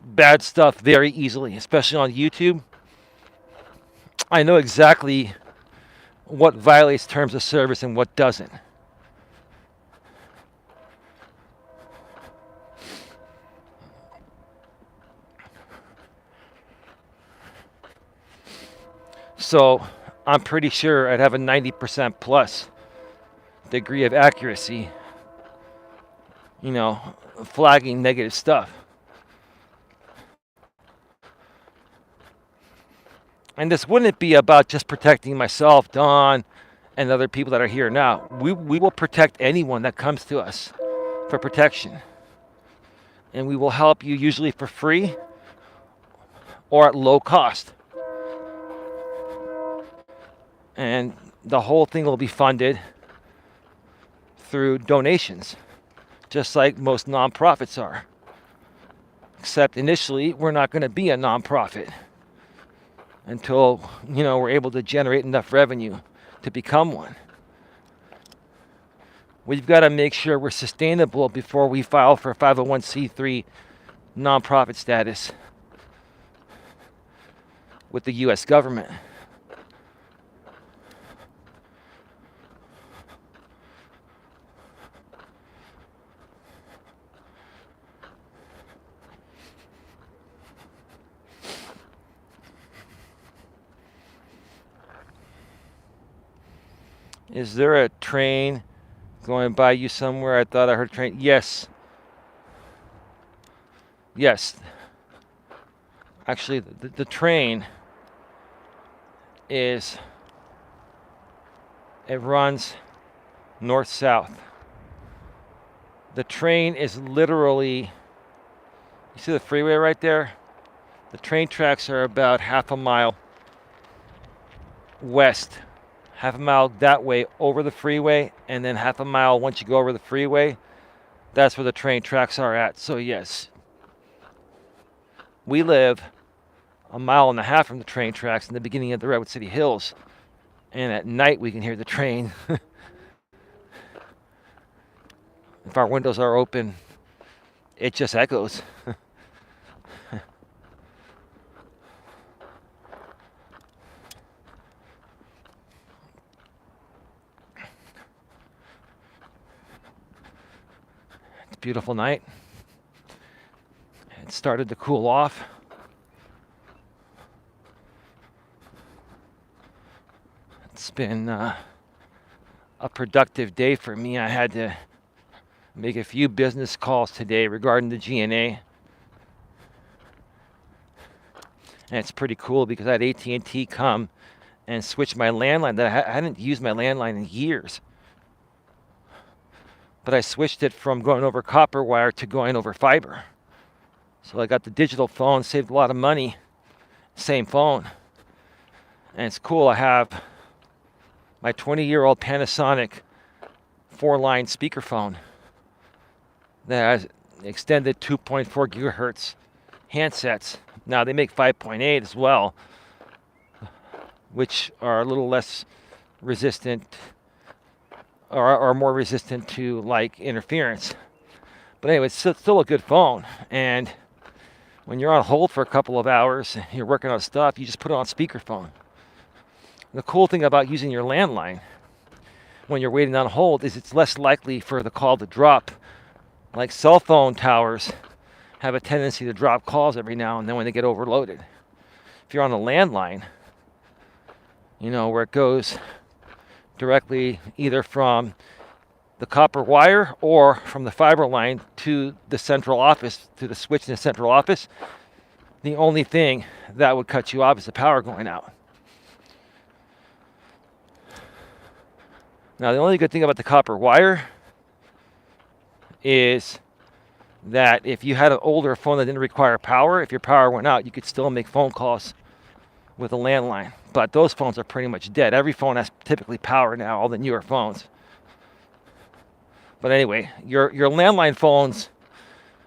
bad stuff very easily, especially on YouTube. I know exactly what violates terms of service and what doesn't. So I'm pretty sure I'd have a 90% plus degree of accuracy, flagging negative stuff. And this wouldn't be about just protecting myself, Don, and other people that are here now. We will protect anyone that comes to us for protection. And we will help you usually for free or at low cost. And the whole thing will be funded through donations, just like most nonprofits are. Except initially, we're not going to be a nonprofit until, we're able to generate enough revenue to become one. We've got to make sure we're sustainable before we file for 501c3 nonprofit status with the U.S. government. Is there a train Going by you somewhere, I thought I heard a train. Yes. Yes. Actually, the train is, it runs north-south. The train is literally, you see the freeway right there? The train tracks are about half a mile west, half a mile that way over the freeway, and then half a mile once you go over the freeway, that's where the train tracks are at. So yes, we live a mile and a half from the train tracks in the beginning of the Redwood City Hills, and at night we can hear the train. If our windows are open, it just echoes. It's a beautiful night. It started to cool off. It's been a productive day for me. I had to make a few business calls today regarding the GNA. And it's pretty cool because I had AT&T come and switch my landline. That I hadn't used my landline in years. But I switched it from going over copper wire to going over fiber. So I got the digital phone, saved a lot of money. Same phone. And it's cool. I have my 20-year-old Panasonic 4-line speakerphone that has extended 2.4 gigahertz handsets. Now they make 5.8 as well, which are a little less resistant or are more resistant to like interference. But anyway, it's still a good phone. And when you're on hold for a couple of hours and you're working on stuff, you just put it on speakerphone. The cool thing about using your landline when you're waiting on hold is it's less likely for the call to drop. Like cell phone towers have a tendency to drop calls every now and then when they get overloaded. If you're on a landline, you know, where it goes directly either from the copper wire or from the fiber line to the central office, to the switch in the central office, the only thing that would cut you off is the power going out. Now, the only good thing about the copper wire is that if you had an older phone that didn't require power, if your power went out, you could still make phone calls with a landline. But those phones are pretty much dead. Every phone has typically power now, all the newer phones. But anyway, your landline phones,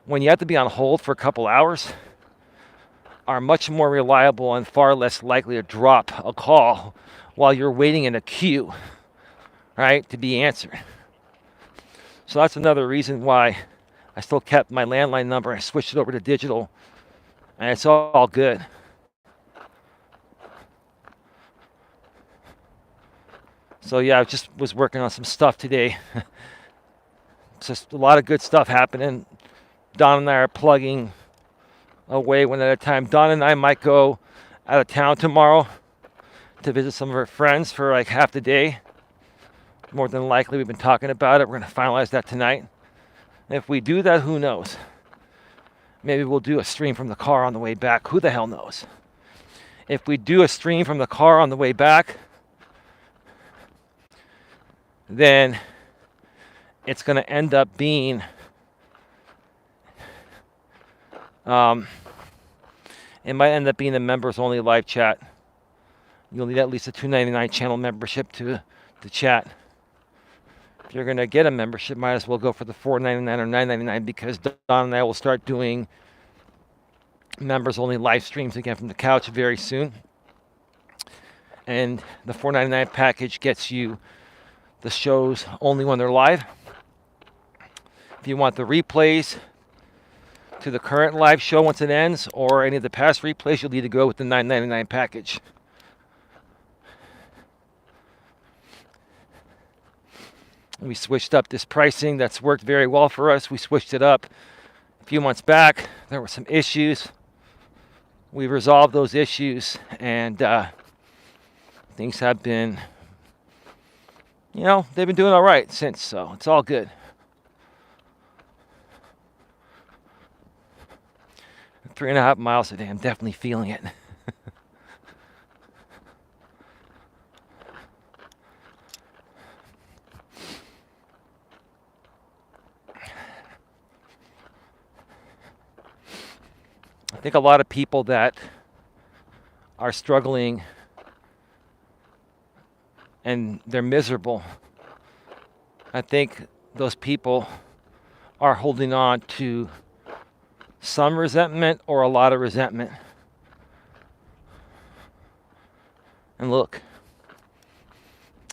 when you have to be on hold for a couple hours, are much more reliable and far less likely to drop a call while you're waiting in a queue, right, to be answered. So that's another reason why I still kept my landline number. I switched it over to digital, and it's all good. So yeah, I just was working on some stuff today. Just a lot of good stuff happening. Don and I are plugging away one at a time. Don and I might go out of town tomorrow to visit some of our friends for like half the day. More than likely, we've been talking about it. We're going to finalize that tonight. And if we do that, who knows? Maybe we'll do a stream from the car on the way back. Who the hell knows? If we do a stream from the car on the way back, then it's going to end up being it might end up being a members only live chat. You'll need at least a $2.99 channel membership to chat. If you're going to get a membership, might as well go for the $4.99 or $9.99, because Don and I will start doing members only live streams again from the couch very soon. And the $4.99 package gets you the shows only when they're live. If you want the replays to the current live show once it ends, or any of the past replays, you'll need to go with the $9.99 package. We switched up this pricing. That's worked very well for us. We switched it up a few months back. There were some issues. We resolved those issues, and things have been they've been doing all right since, so it's all good. 3.5 miles a day. I'm definitely feeling it. I think a lot of people that are struggling and they're miserable, I think those people are holding on to some resentment or a lot of resentment. And look,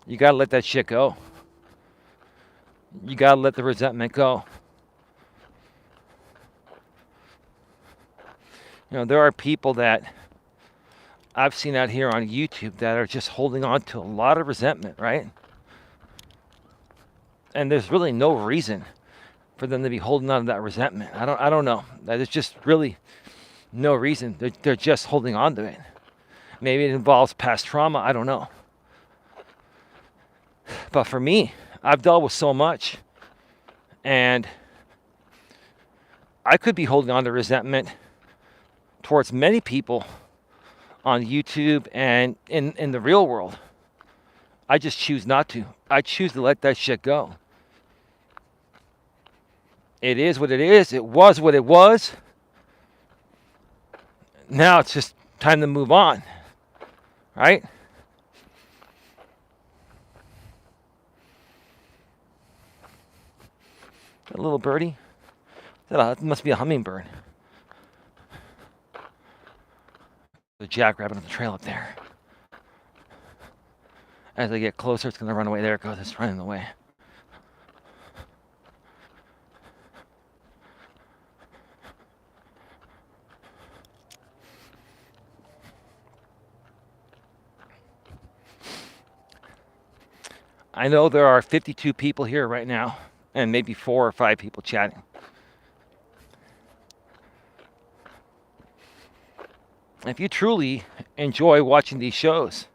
you got to let that shit go. You got to let the resentment go. There are people that I've seen out here on YouTube that are just holding on to a lot of resentment, right? And there's really no reason for them to be holding on to that resentment. I don't know. There's just really no reason. They're just holding on to it. Maybe it involves past trauma. I don't know. But for me, I've dealt with so much, and I could be holding on to resentment towards many people on YouTube and in the real world. I just choose not to. I choose to let that shit go. It is what it is. It was what it was. Now it's just time to move on, right? A little birdie. That must be a hummingbird. The jackrabbit on the trail up there. As I get closer, it's going to run away. There it goes. It's running away. I know there are 52 people here right now, and maybe 4 or 5 people chatting. If you truly enjoy watching these shows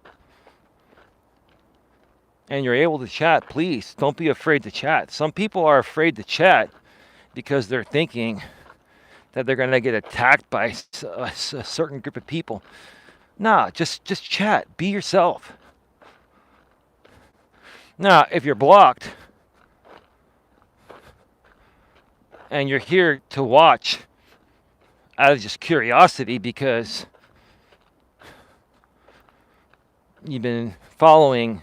and you're able to chat, please don't be afraid to chat. Some people are afraid to chat because they're thinking that they're going to get attacked by a certain group of people. Nah, just chat. Be yourself. Now, if you're blocked and you're here to watch out of just curiosity because you've been following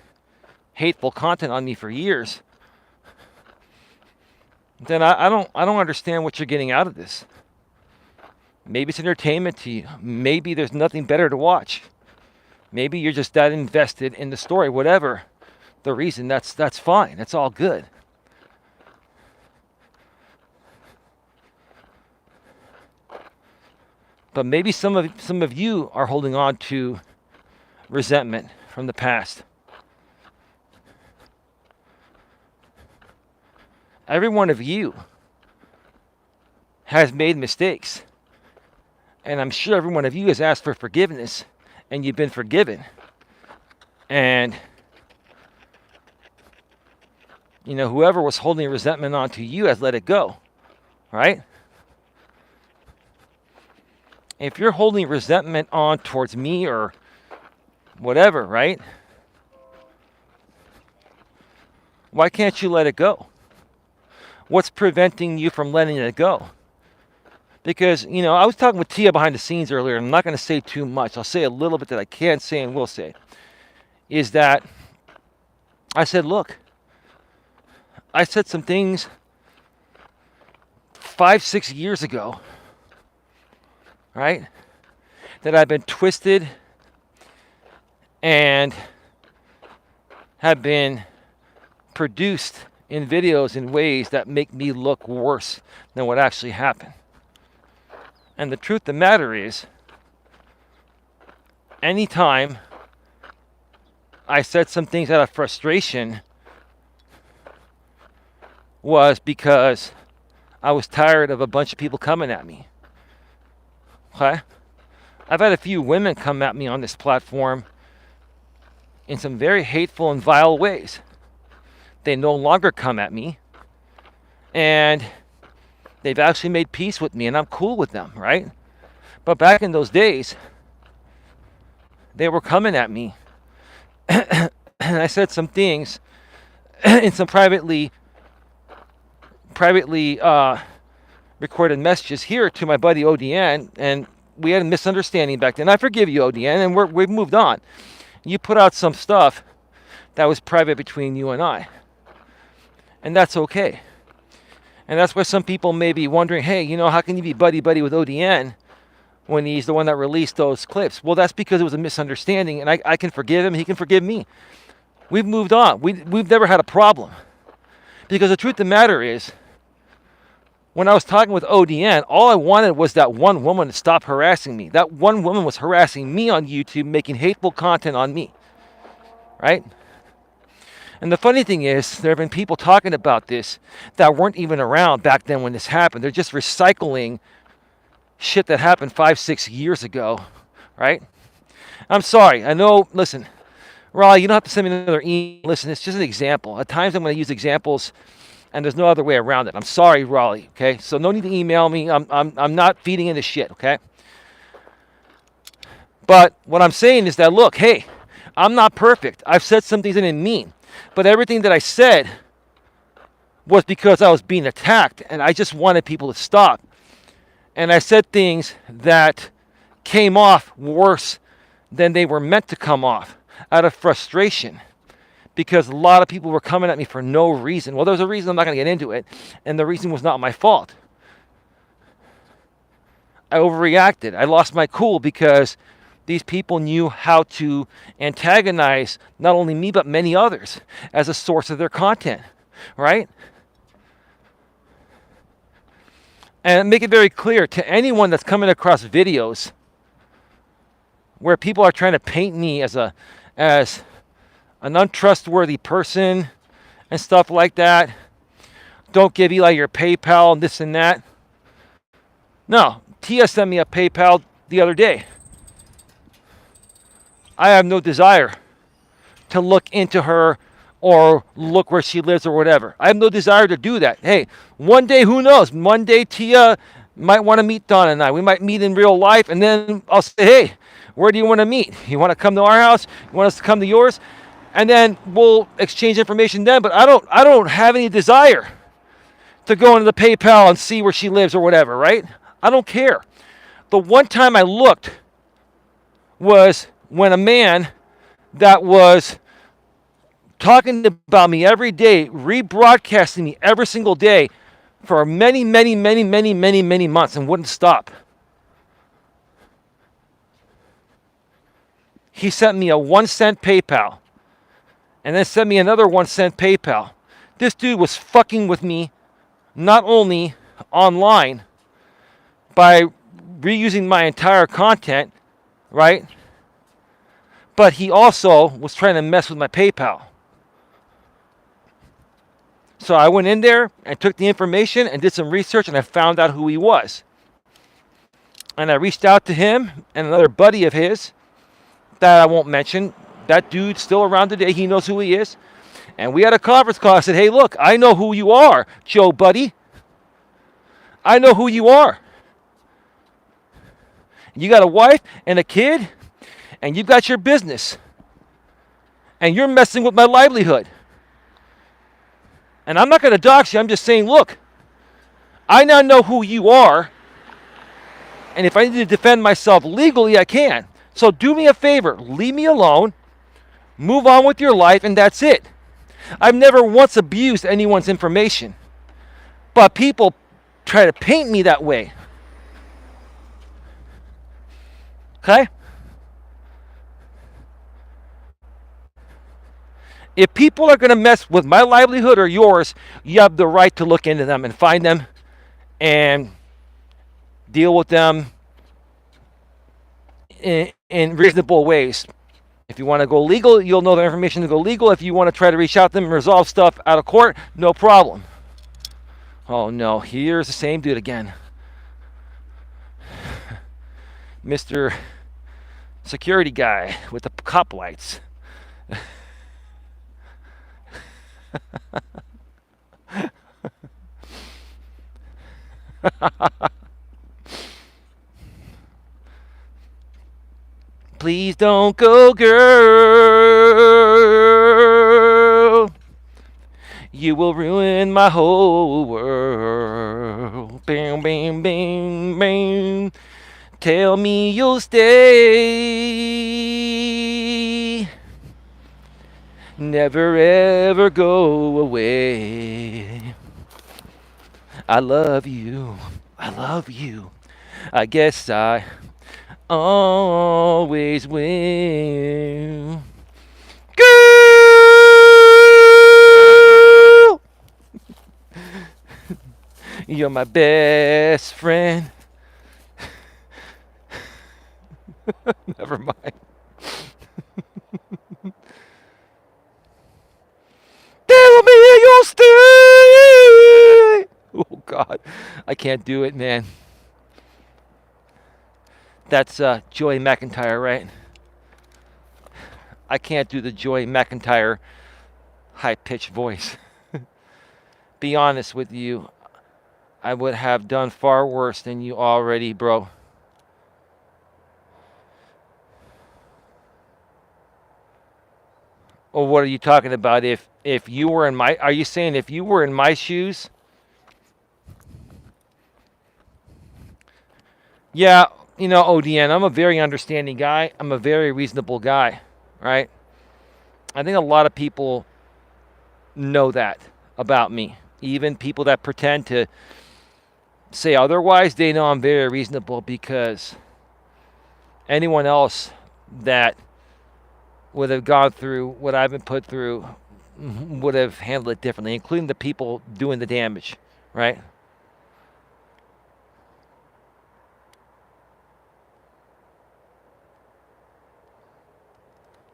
hateful content on me for years, then I don't understand what you're getting out of this. Maybe it's entertainment to you. Maybe there's nothing better to watch. Maybe you're just that invested in the story. Whatever the reason, that's fine. That's all good. But maybe some of you are holding on to resentment from the past. Every one of you has made mistakes. And I'm sure every one of you has asked for forgiveness, and you've been forgiven. And whoever was holding resentment onto you has let it go, right? If you're holding resentment on towards me or whatever, right? Why can't you let it go? What's preventing you from letting it go? Because, I was talking with Tia behind the scenes earlier, and I'm not going to say too much. I'll say a little bit that I can say and will say. Is that I said, look, I said some things 5-6 years ago, right? That I've been twisted and have been produced in videos in ways that make me look worse than what actually happened. And the truth of the matter is, anytime I said some things out of frustration was because I was tired of a bunch of people coming at me. Okay? I've had a few women come at me on this platform in some very hateful and vile ways. They no longer come at me, and they've actually made peace with me, and I'm cool with them, right? But back in those days, they were coming at me, and I said some things in some privately recorded messages here to my buddy ODN, and we had a misunderstanding back then. I forgive you, ODN, and we've moved on. You put out some stuff that was private between you and I, and that's okay. And that's why some people may be wondering, hey, how can you be buddy-buddy with ODN when he's the one that released those clips? Well, that's because it was a misunderstanding, and I can forgive him, he can forgive me. We've moved on. We've never had a problem. Because the truth of the matter is, when I was talking with ODN, all I wanted was that one woman to stop harassing me. That one woman was harassing me on YouTube, making hateful content on me, right? And the funny thing is, there have been people talking about this that weren't even around back then when this happened. They're just recycling shit that happened 5-6 years ago, right? I'm sorry. I know, listen, Raleigh, you don't have to send me another email. Listen, it's just an example. At times I'm going to use examples, and there's no other way around it. I'm sorry, Raleigh, okay? So no need to email me. I'm not feeding into shit, okay? But what I'm saying is that, look, hey, I'm not perfect. I've said some things I didn't mean. But everything that I said was because I was being attacked, and I just wanted people to stop. And I said things that came off worse than they were meant to come off, out of frustration, because a lot of people were coming at me for no reason. Well, there was a reason. I'm not going to get into it, and the reason was not my fault. I overreacted. I lost my cool because these people knew how to antagonize not only me, but many others as a source of their content, right? And make it very clear to anyone that's coming across videos where people are trying to paint me as an untrustworthy person and stuff like that. Don't give Eli your PayPal and this and that. No, Tia sent me a PayPal the other day. I have no desire to look into her or look where she lives or whatever. I have no desire to do that. Hey, one day, who knows? One day Tia might want to meet Donna and I. We might meet in real life, and then I'll say, hey, where do you want to meet? You want to come to our house? You want us to come to yours? And then we'll exchange information then. But I don't have any desire to go into the PayPal and see where she lives or whatever, right? I don't care. The one time I looked was when a man that was talking about me every day, rebroadcasting me every single day for many months and wouldn't stop. He sent me a 1-cent PayPal and then sent me another 1-cent PayPal. This dude was fucking with me not only online by reusing my entire content, right? But he also was trying to mess with my PayPal. So I went in there and took the information and did some research, and I found out who he was. And I reached out to him and another buddy of his that I won't mention. That dude's still around today. He knows who he is. And we had a conference call. I said, hey, look, I know who you are, Joe buddy. I know who you are. You got a wife and a kid, and you've got your business. And you're messing with my livelihood. And I'm not going to dox you. I'm just saying, look, I now know who you are. And if I need to defend myself legally, I can. So do me a favor. Leave me alone. Move on with your life, and that's it. I've never once abused anyone's information. But people try to paint me that way. Okay? If people are going to mess with my livelihood or yours, you have the right to look into them and find them and deal with them in reasonable ways. If you want to go legal, you'll know the information to go legal. If you want to try to reach out to them and resolve stuff out of court, no problem. Oh no, here's the same dude again. Mr. Security guy with the cop lights. Please don't go, girl. You will ruin my whole world. Bam, bam, bam, bam. Tell me you'll stay. Never ever go away. I love you. I love you. I guess I always will. Girl! You're my best friend. Never mind. Tell me you'll stay. Oh God, I can't do it, man. That's Joy McIntyre, right? I can't do the Joy McIntyre high-pitched voice. Be honest with you, I would have done far worse than you already, bro. Or what are you talking about? If you were in my, are you saying if you were in my shoes? Yeah, ODN, I'm a very understanding guy. I'm a very reasonable guy, right? I think a lot of people know that about me. Even people that pretend to say otherwise, they know I'm very reasonable because anyone else that would have gone through what I've been put through would have handled it differently, including the people doing the damage, right?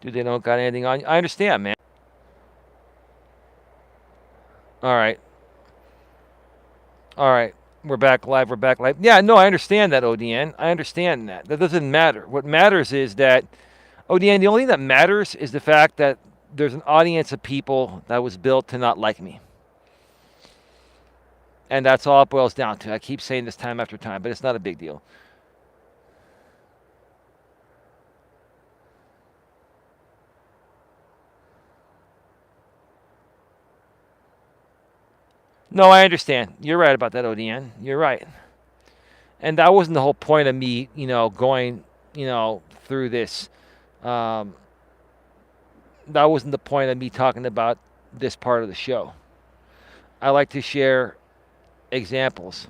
Dude, they don't got anything on you. I understand, man. All right. All right. We're back live. We're back live. Yeah, no, I understand that, ODN. I understand that. That doesn't matter. What matters is that, ODN, the only thing that matters is the fact that there's an audience of people that was built to not like me. And that's all it boils down to. I keep saying this time after time, but it's not a big deal. No, I understand. You're right about that, ODN. You're right. And that wasn't the whole point of me, going, through this. That wasn't the point of me talking about this part of the show. I like to share examples.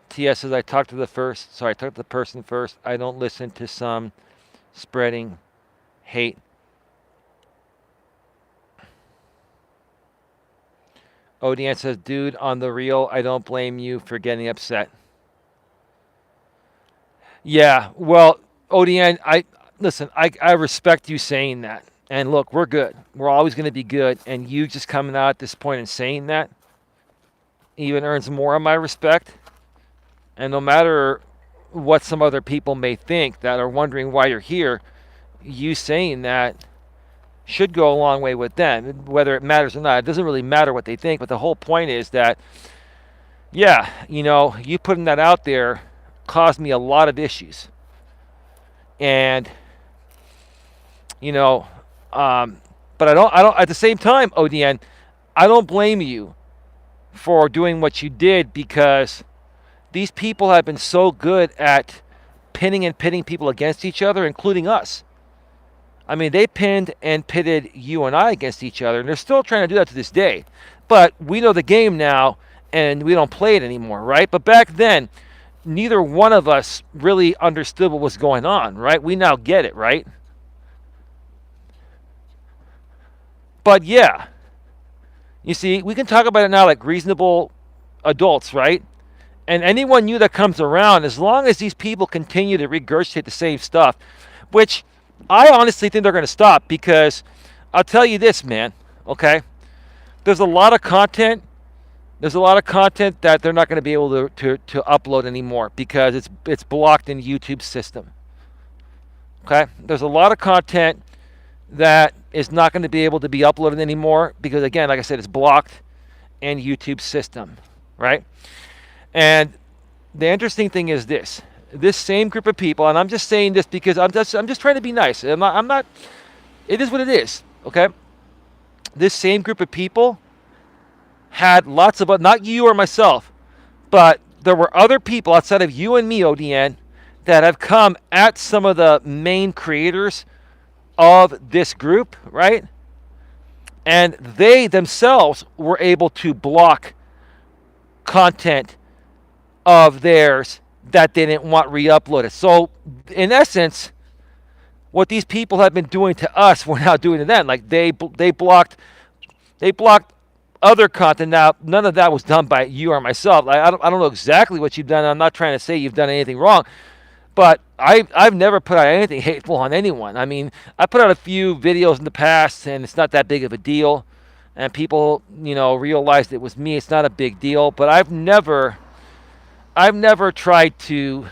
TS says I talk to the person first. I don't listen to some spreading hate. ODN says, dude, on the real, I don't blame you for getting upset. Yeah, well, ODN, I respect you saying that. And look, we're good. We're always going to be good. And you just coming out at this point and saying that even earns more of my respect. And no matter what some other people may think that are wondering why you're here, you saying that should go a long way with them, whether it matters or not. It doesn't really matter what they think, but the whole point is that, yeah, you putting that out there caused me a lot of issues. And, but I don't, at the same time, ODN, I don't blame you for doing what you did because these people have been so good at pinning and pitting people against each other, including us. I mean, they pinned and pitted you and I against each other, and they're still trying to do that to this day. But we know the game now, and we don't play it anymore, right? But back then, neither one of us really understood what was going on, right? We now get it, right? But yeah, you see, we can talk about it now like reasonable adults, right? And anyone new that comes around, as long as these people continue to regurgitate the same stuff, which I honestly think they're going to stop because I'll tell you this, man, okay? There's a lot of content. There's a lot of content that they're not going to be able to upload anymore because it's blocked in YouTube's system, Okay? There's a lot of content that is not going to be able to be uploaded anymore because, again, like I said, it's blocked in YouTube's system, right? And the interesting thing is this same group of people, and I'm just saying this because I'm just trying to be nice. I'm not it is what it is, okay? This same group of people had lots of, not you or myself, but there were other people outside of you and me, ODN, that have come at some of the main creators of this group, right? And they themselves were able to block content of theirs that they didn't want re-uploaded. So, in essence, what these people have been doing to us, we're now doing to them. Like they blocked other content. Now, none of that was done by you or myself. I don't know exactly what you've done. I'm not trying to say you've done anything wrong, but I've never put out anything hateful on anyone. I mean, I put out a few videos in the past, and it's not that big of a deal. And people, realized it was me. It's not a big deal. But I've never tried to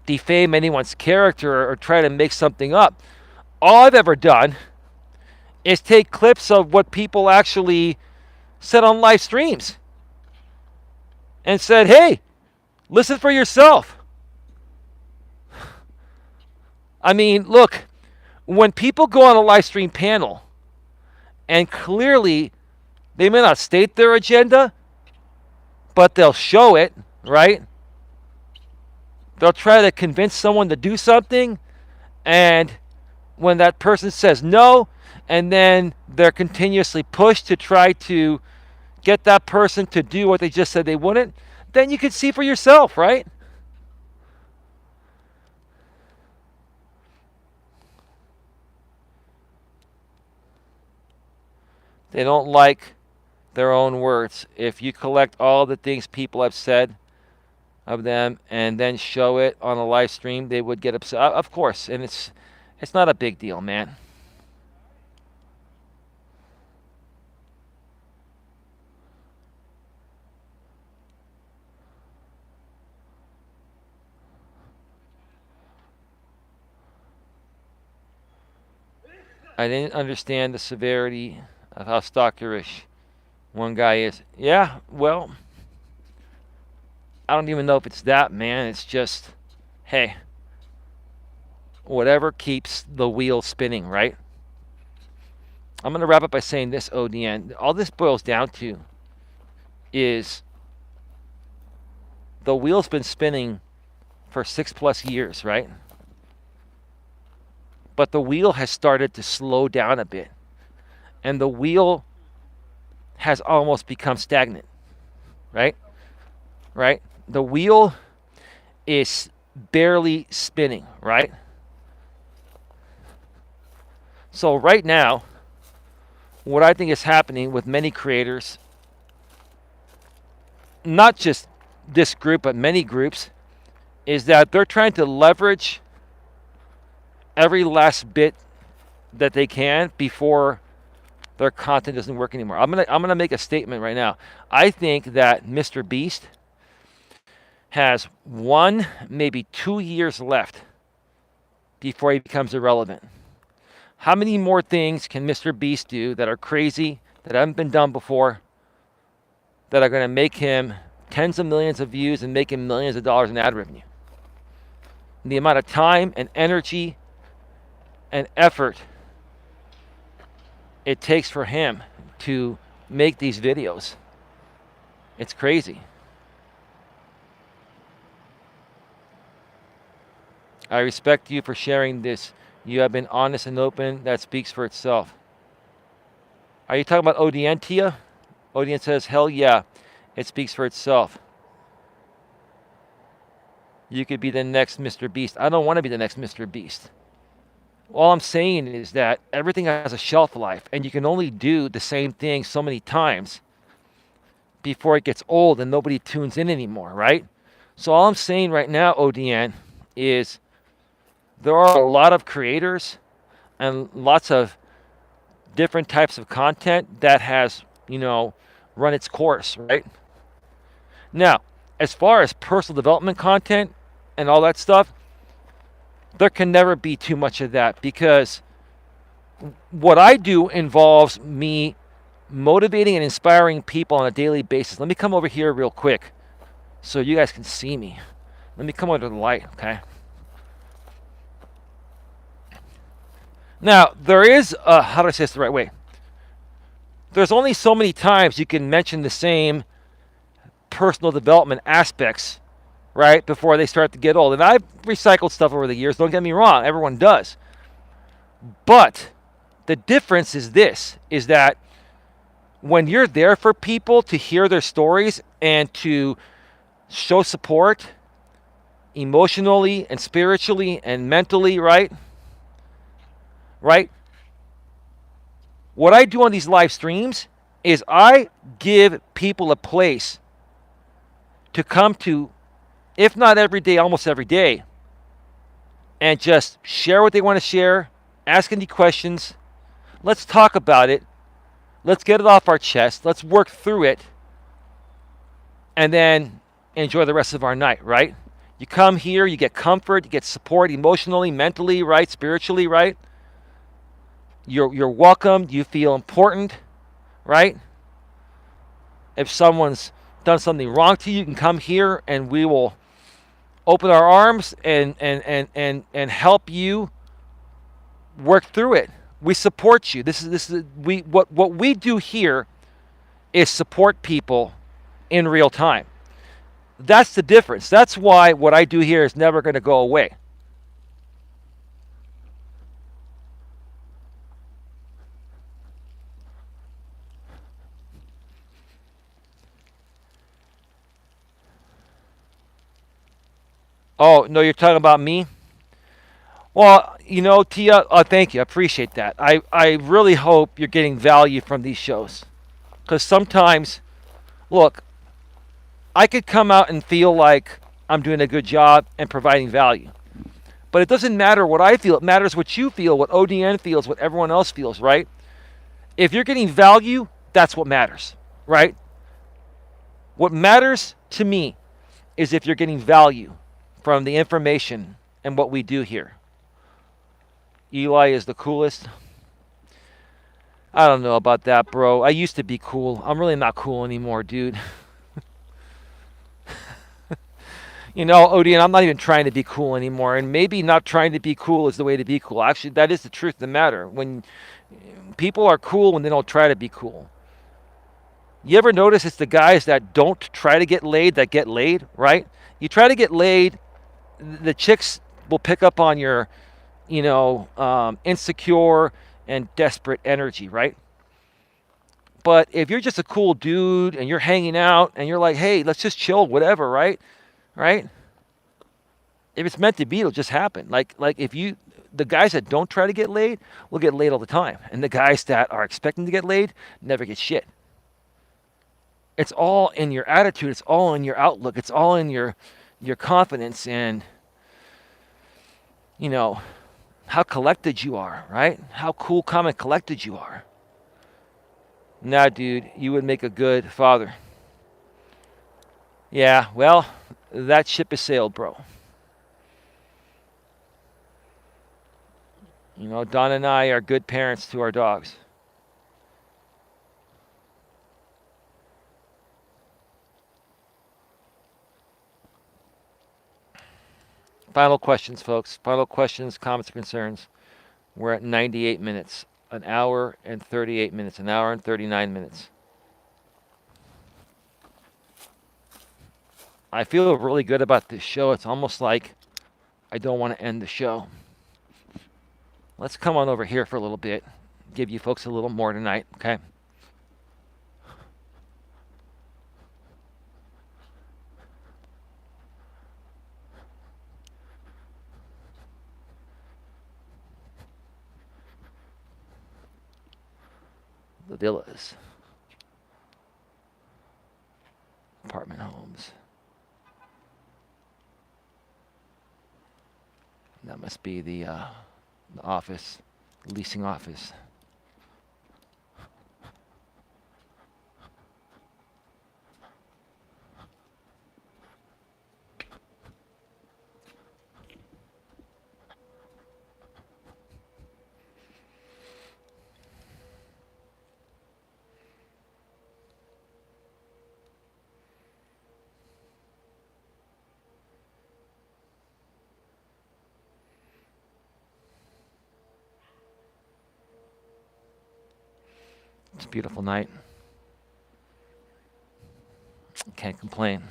defame anyone's character or try to make something up. All I've ever done is take clips of what people actually said on live streams and said, hey, listen for yourself. I mean, look, when people go on a live stream panel and clearly they may not state their agenda, but they'll show it, right? They'll try to convince someone to do something, and when that person says no, and then they're continuously pushed to try to get that person to do what they just said they wouldn't, then you can see for yourself, right? They don't like their own words. If you collect all the things people have said of them and then show it on a live stream, they would get upset. Of course, and it's not a big deal, man. I didn't understand the severity of how stalkerish one guy is. Yeah, well, I don't even know if it's that, man. It's just, hey, whatever keeps the wheel spinning, right? I'm going to wrap up by saying this, ODN. All this boils down to is the wheel's been spinning for 6+ years, right? But the wheel has started to slow down a bit. And the wheel has almost become stagnant, right? Right? The wheel is barely spinning, right? So right now, what I think is happening with many creators, not just this group, but many groups, is that they're trying to leverage every last bit that they can before their content doesn't work anymore. I'm gonna make a statement right now. I think that Mr. Beast has 1, maybe 2 years left before he becomes irrelevant. How many more things can Mr. Beast do that are crazy, that haven't been done before, that are going to make him tens of millions of views and make him millions of dollars in ad revenue? And the amount of time and energy and effort it takes for him to make these videos, it's crazy. I respect you for sharing this. You have been honest and open. That speaks for itself. Are you talking about ODN, Tia? ODN says, hell yeah, it speaks for itself. You could be the next Mr. Beast. I don't want to be the next Mr. Beast. All I'm saying is that everything has a shelf life, and you can only do the same thing so many times before it gets old and nobody tunes in anymore, right? So all I'm saying right now, ODN, is there are a lot of creators and lots of different types of content that has, run its course, right? Now, as far as personal development content and all that stuff, There can never be too much of that because what I do involves me motivating and inspiring people on a daily basis. Let me come over here real quick so you guys can see me. Let me come under the light, okay? Now, there is, how do I say this the right way? There's only so many times you can mention the same personal development aspects, right, before they start to get old. And I've recycled stuff over the years, don't get me wrong, everyone does. But the difference is this, is that when you're there for people to hear their stories and to show support emotionally and spiritually and mentally, right? Right? What I do on these live streams is I give people a place to come to, if not every day, almost every day, and just share what they want to share, ask any questions. Let's talk about it. Let's get it off our chest. Let's work through it. And then enjoy the rest of our night, right? You come here, you get comfort, you get support emotionally, mentally, right? Spiritually, right? You're welcomed, you feel important, right? If someone's done something wrong to you, you can come here and we will open our arms and help you work through it. We support you. This is what we do here is support people in real time. That's the difference. That's why what I do here is never going to go away. Oh, no, you're talking about me? Well, Tia, thank you. I appreciate that. I really hope you're getting value from these shows. Because sometimes, look, I could come out and feel like I'm doing a good job and providing value. But it doesn't matter what I feel. It matters what you feel, what ODN feels, what everyone else feels, right? If you're getting value, that's what matters, right? What matters to me is if you're getting value from the information and what we do here. Eli is the coolest. I don't know about that, bro. I used to be cool. I'm really not cool anymore, dude. Odin, I'm not even trying to be cool anymore. And maybe not trying to be cool is the way to be cool. Actually, that is the truth of the matter. When people are cool when they don't try to be cool. You ever notice it's the guys that don't try to get laid that get laid, right? You try to get laid, the chicks will pick up on your, insecure and desperate energy, right? But if you're just a cool dude and you're hanging out and you're like, hey, let's just chill, whatever, right? Right? If it's meant to be, it'll just happen. Like the guys that don't try to get laid will get laid all the time. And the guys that are expecting to get laid never get shit. It's all in your attitude. It's all in your outlook. It's all in your confidence and, how collected you are, right? How cool, calm, and collected you are. Nah, dude, you would make a good father. Yeah, well, that ship has sailed, bro. Don and I are good parents to our dogs. Final questions, folks. Final questions, comments, concerns. We're at 98 minutes. An hour and 38 minutes. An hour and 39 minutes. I feel really good about this show. It's almost like I don't want to end the show. Let's come on over here for a little bit. Give you folks a little more tonight, okay? The villas. Apartment homes. That must be the office, leasing office. a beautiful night. Can't complain.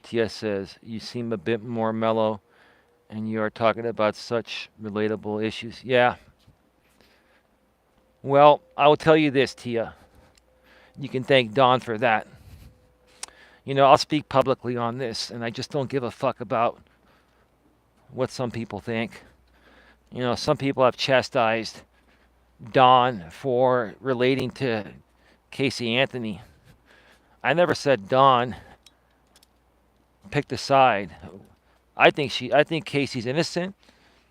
TS says, you seem a bit more mellow and you are talking about such relatable issues. Yeah. Well, I will tell you this, Tia. You can thank Don for that. I'll speak publicly on this, and I just don't give a fuck about what some people think. Some people have chastised Don for relating to Casey Anthony. I never said Don picked a side. I think Casey's innocent.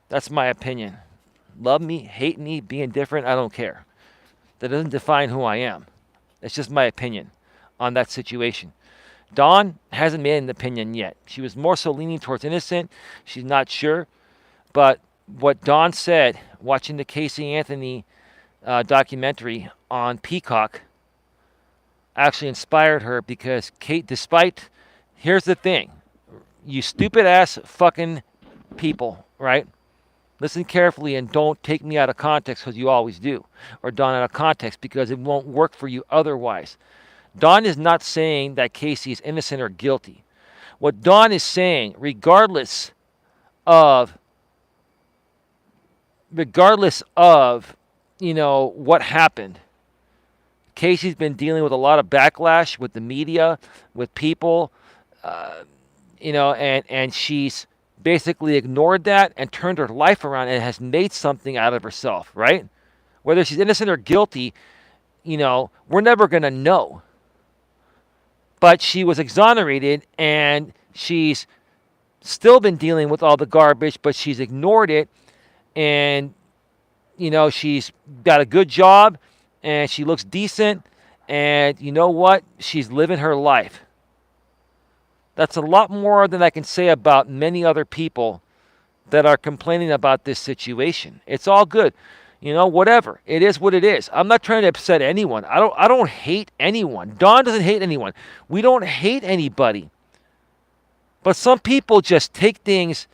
That's my opinion. Love me, hate me, be indifferent, I don't care. That doesn't define who I am. It's just my opinion on that situation. Dawn hasn't made an opinion yet. She was more so leaning towards innocent. She's not sure. But what Dawn said, watching the Casey Anthony documentary on Peacock, actually inspired her because here's the thing. You stupid ass fucking people, right? Listen carefully and don't take me out of context because you always do. Or Dawn out of context because it won't work for you otherwise. Dawn is not saying that Casey is innocent or guilty. What Dawn is saying, regardless of what happened, Casey's been dealing with a lot of backlash with the media, with people, and she's basically ignored that and turned her life around and has made something out of herself, right? Whether she's innocent or guilty, we're never going to know. But she was exonerated, and she's still been dealing with all the garbage, but she's ignored it. And, she's got a good job, and she looks decent. And you know what? She's living her life. That's a lot more than I can say about many other people that are complaining about this situation. It's all good. Whatever. It is what it is. I'm not trying to upset anyone. I don't hate anyone. Dawn doesn't hate anyone. We don't hate anybody. But some people just take things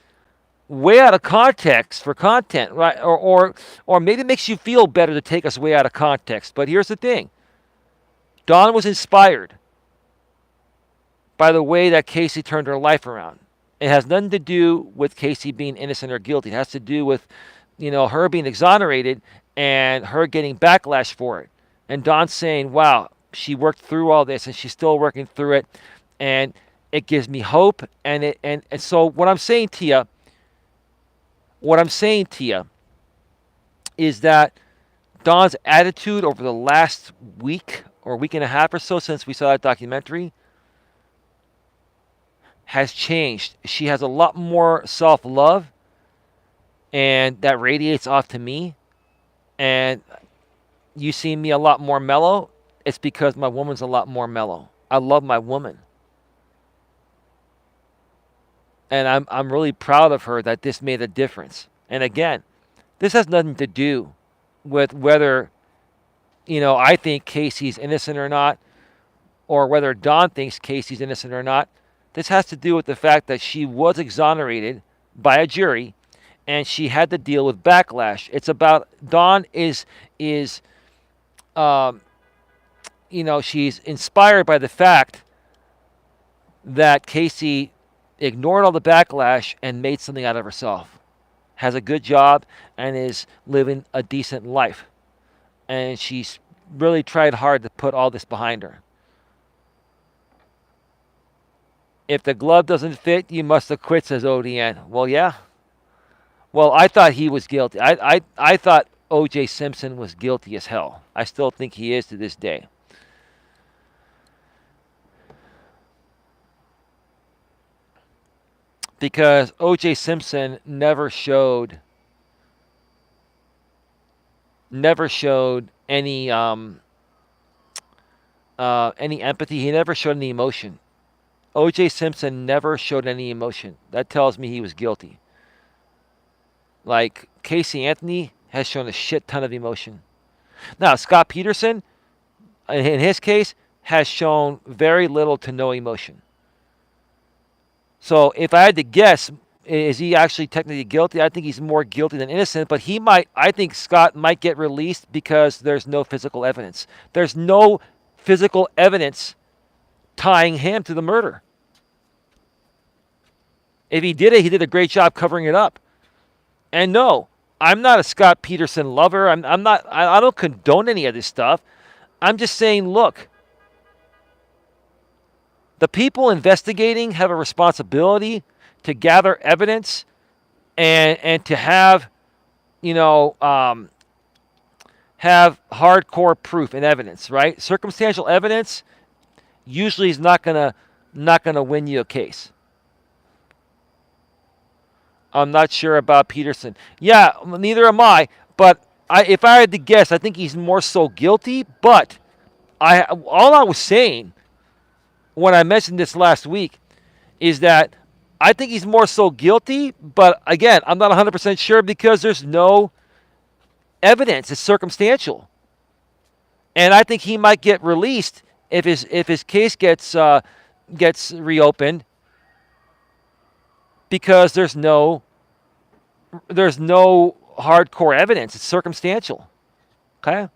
way out of context for content, right? Or maybe it makes you feel better to take us way out of context. But here's the thing. Dawn was inspired by the way that Casey turned her life around. It has nothing to do with Casey being innocent or guilty. It has to do with her being exonerated and her getting backlash for it. And Dawn's saying, wow, she worked through all this and she's still working through it. And it gives me hope. And so what I'm saying, Tia, is that Dawn's attitude over the last week or week and a half or so since we saw that documentary has changed. She has a lot more self-love. And that radiates off to me. And you see me a lot more mellow. It's because my woman's a lot more mellow. I love my woman. And I'm really proud of her that this made a difference. And again, this has nothing to do with whether, I think Casey's innocent or not, or whether Dawn thinks Casey's innocent or not. This has to do with the fact that she was exonerated by a jury and she had to deal with backlash. It's about Dawn is she's inspired by the fact that Casey ignored all the backlash and made something out of herself. Has a good job and is living a decent life. And she's really tried hard to put all this behind her. If the glove doesn't fit, you must have quit, says ODN. Well, yeah. Well, I thought he was guilty. I thought O.J. Simpson was guilty as hell. I still think he is to this day. Because O.J. Simpson never showed any empathy. He never showed any emotion. O.J. Simpson never showed any emotion. That tells me he was guilty. Like, Casey Anthony has shown a shit ton of emotion. Now, Scott Peterson, in his case, has shown very little to no emotion. So, if I had to guess, Is he actually technically guilty? I think he's more guilty than innocent, but I think Scott might get released because there's no physical evidence. There's no physical evidence tying him to the murder. If he did it, he did a great job covering it up. And no, I'm not a Scott Peterson lover. I'm not. I don't condone any of this stuff. I'm just saying, look, the people investigating have a responsibility to gather evidence and to have, have hardcore proof and evidence, right? Circumstantial evidence usually is not gonna win you a case. I'm not sure about Peterson. Yeah, neither am I. But if I had to guess, I think he's more so guilty. But all I was saying when I mentioned this last week is that I think he's more so guilty. But again, I'm not 100% sure because there's no evidence. It's circumstantial, and I think he might get released if his case gets reopened. Because there's no hardcore evidence. It's circumstantial. Okay?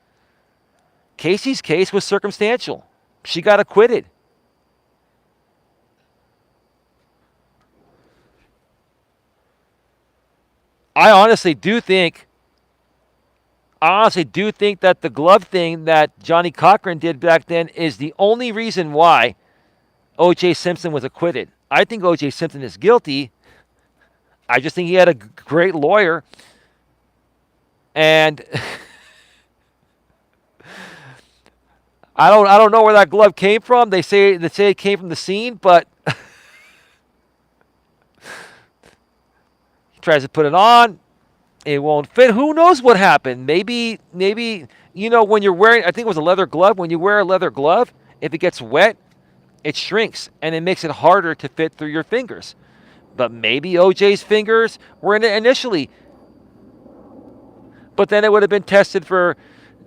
Casey's case was circumstantial. She got acquitted. I honestly do think that the glove thing that Johnny Cochran did back then is the only reason why O.J. Simpson was acquitted. I think O.J. Simpson is guilty. I just think he had a great lawyer. And I don't know where that glove came from. They say it came from the scene, but he tries to put it on. It won't fit. Who knows what happened? Maybe when you're wearing, I think it was a leather glove. When you wear a leather glove, if it gets wet, it shrinks and it makes it harder to fit through your fingers. But maybe OJ's fingers were in it initially. But then it would have been tested for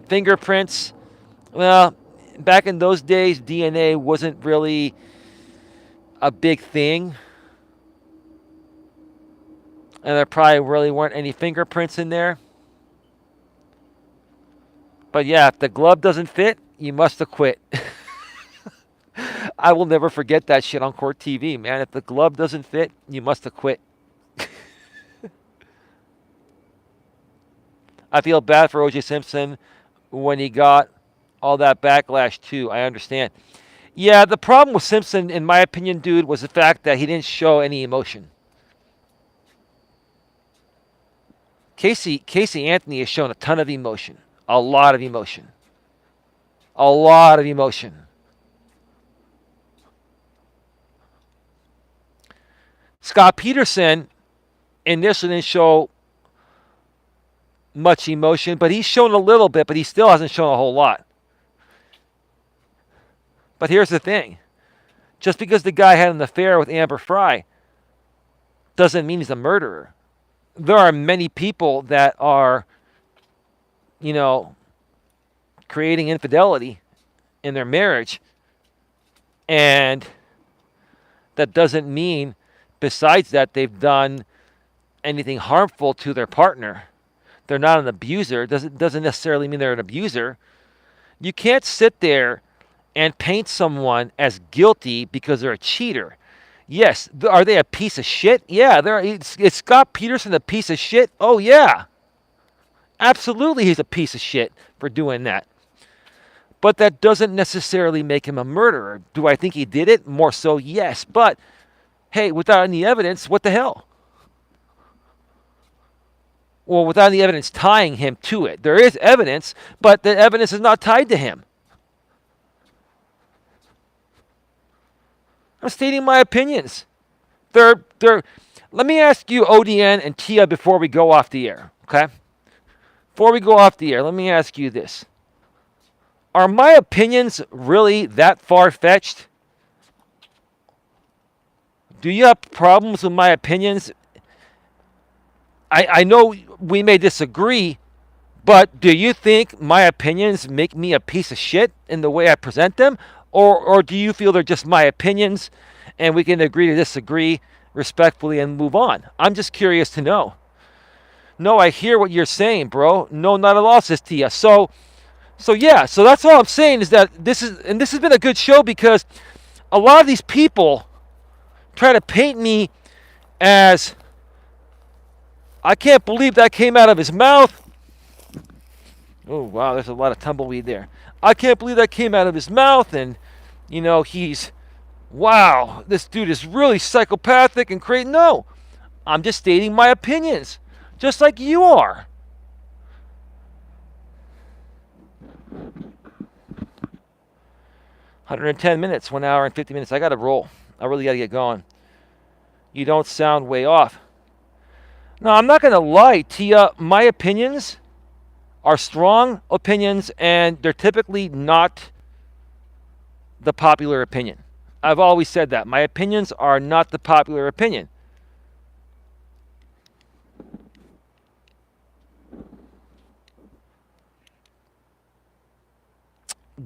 fingerprints. Well, back in those days, DNA wasn't really a big thing. And there probably really weren't any fingerprints in there. But yeah, if the glove doesn't fit, you must acquit. I will never forget that shit on court TV, man. If the glove doesn't fit, you must acquit. I feel bad for O.J. Simpson when he got all that backlash, too. I understand. Yeah, the problem with Simpson, in my opinion, dude, was the fact that he didn't show any emotion. Casey Anthony has shown a ton of emotion. A lot of emotion. A lot of emotion. Scott Peterson initially didn't show much emotion, but he's shown a little bit, but he still hasn't shown a whole lot. But here's the thing. Just because the guy had an affair with Amber Fry doesn't mean he's a murderer. There are many people that are, creating infidelity in their marriage. And that doesn't mean, besides that, they've done anything harmful to their partner. They're not an abuser. Doesn't necessarily mean they're an abuser. You can't sit there and paint someone as guilty because they're a cheater. Yes, are they a piece of shit? Yeah, is Scott Peterson a piece of shit? Oh, yeah. Absolutely he's a piece of shit for doing that. But that doesn't necessarily make him a murderer. Do I think he did it? More so, yes. But, hey, without any evidence, what the hell? Well, without any evidence tying him to it. There is evidence, but the evidence is not tied to him. I'm stating my opinions. Let me ask you, ODN and Tia, before we go off the air, okay? Before we go off the air, let me ask you this. Are my opinions really that far-fetched? Do you have problems with my opinions? I know we may disagree, but do you think my opinions make me a piece of shit in the way I present them? Or do you feel they're just my opinions and we can agree to disagree respectfully and move on. I'm just curious to know. No, I hear what you're saying, bro. No, not at all, says Tia. So yeah, so that's all I'm saying is that this has been a good show because a lot of these people try to paint me as, I can't believe that came out of his mouth. Oh, wow, there's a lot of tumbleweed there. I can't believe that came out of his mouth, and, wow, this dude is really psychopathic and crazy. No, I'm just stating my opinions, just like you are. $110 minutes, 1 hour and 50 minutes. I got to roll. I really got to get going. You don't sound way off. No, I'm not going to lie, Tia. My opinions are strong opinions, and they're typically not the popular opinion. I've always said that. My opinions are not the popular opinion.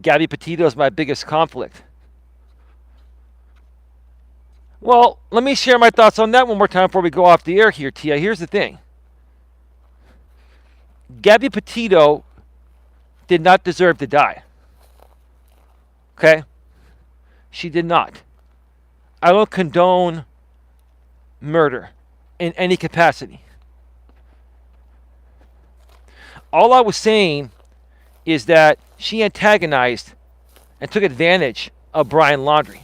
Gabby Petito is my biggest conflict. Well, let me share my thoughts on that one more time before we go off the air here, Tia. Here's the thing. Gabby Petito did not deserve to die. Okay? She did not. I don't condone murder in any capacity. All I was saying is that she antagonized and took advantage of Brian Laundrie.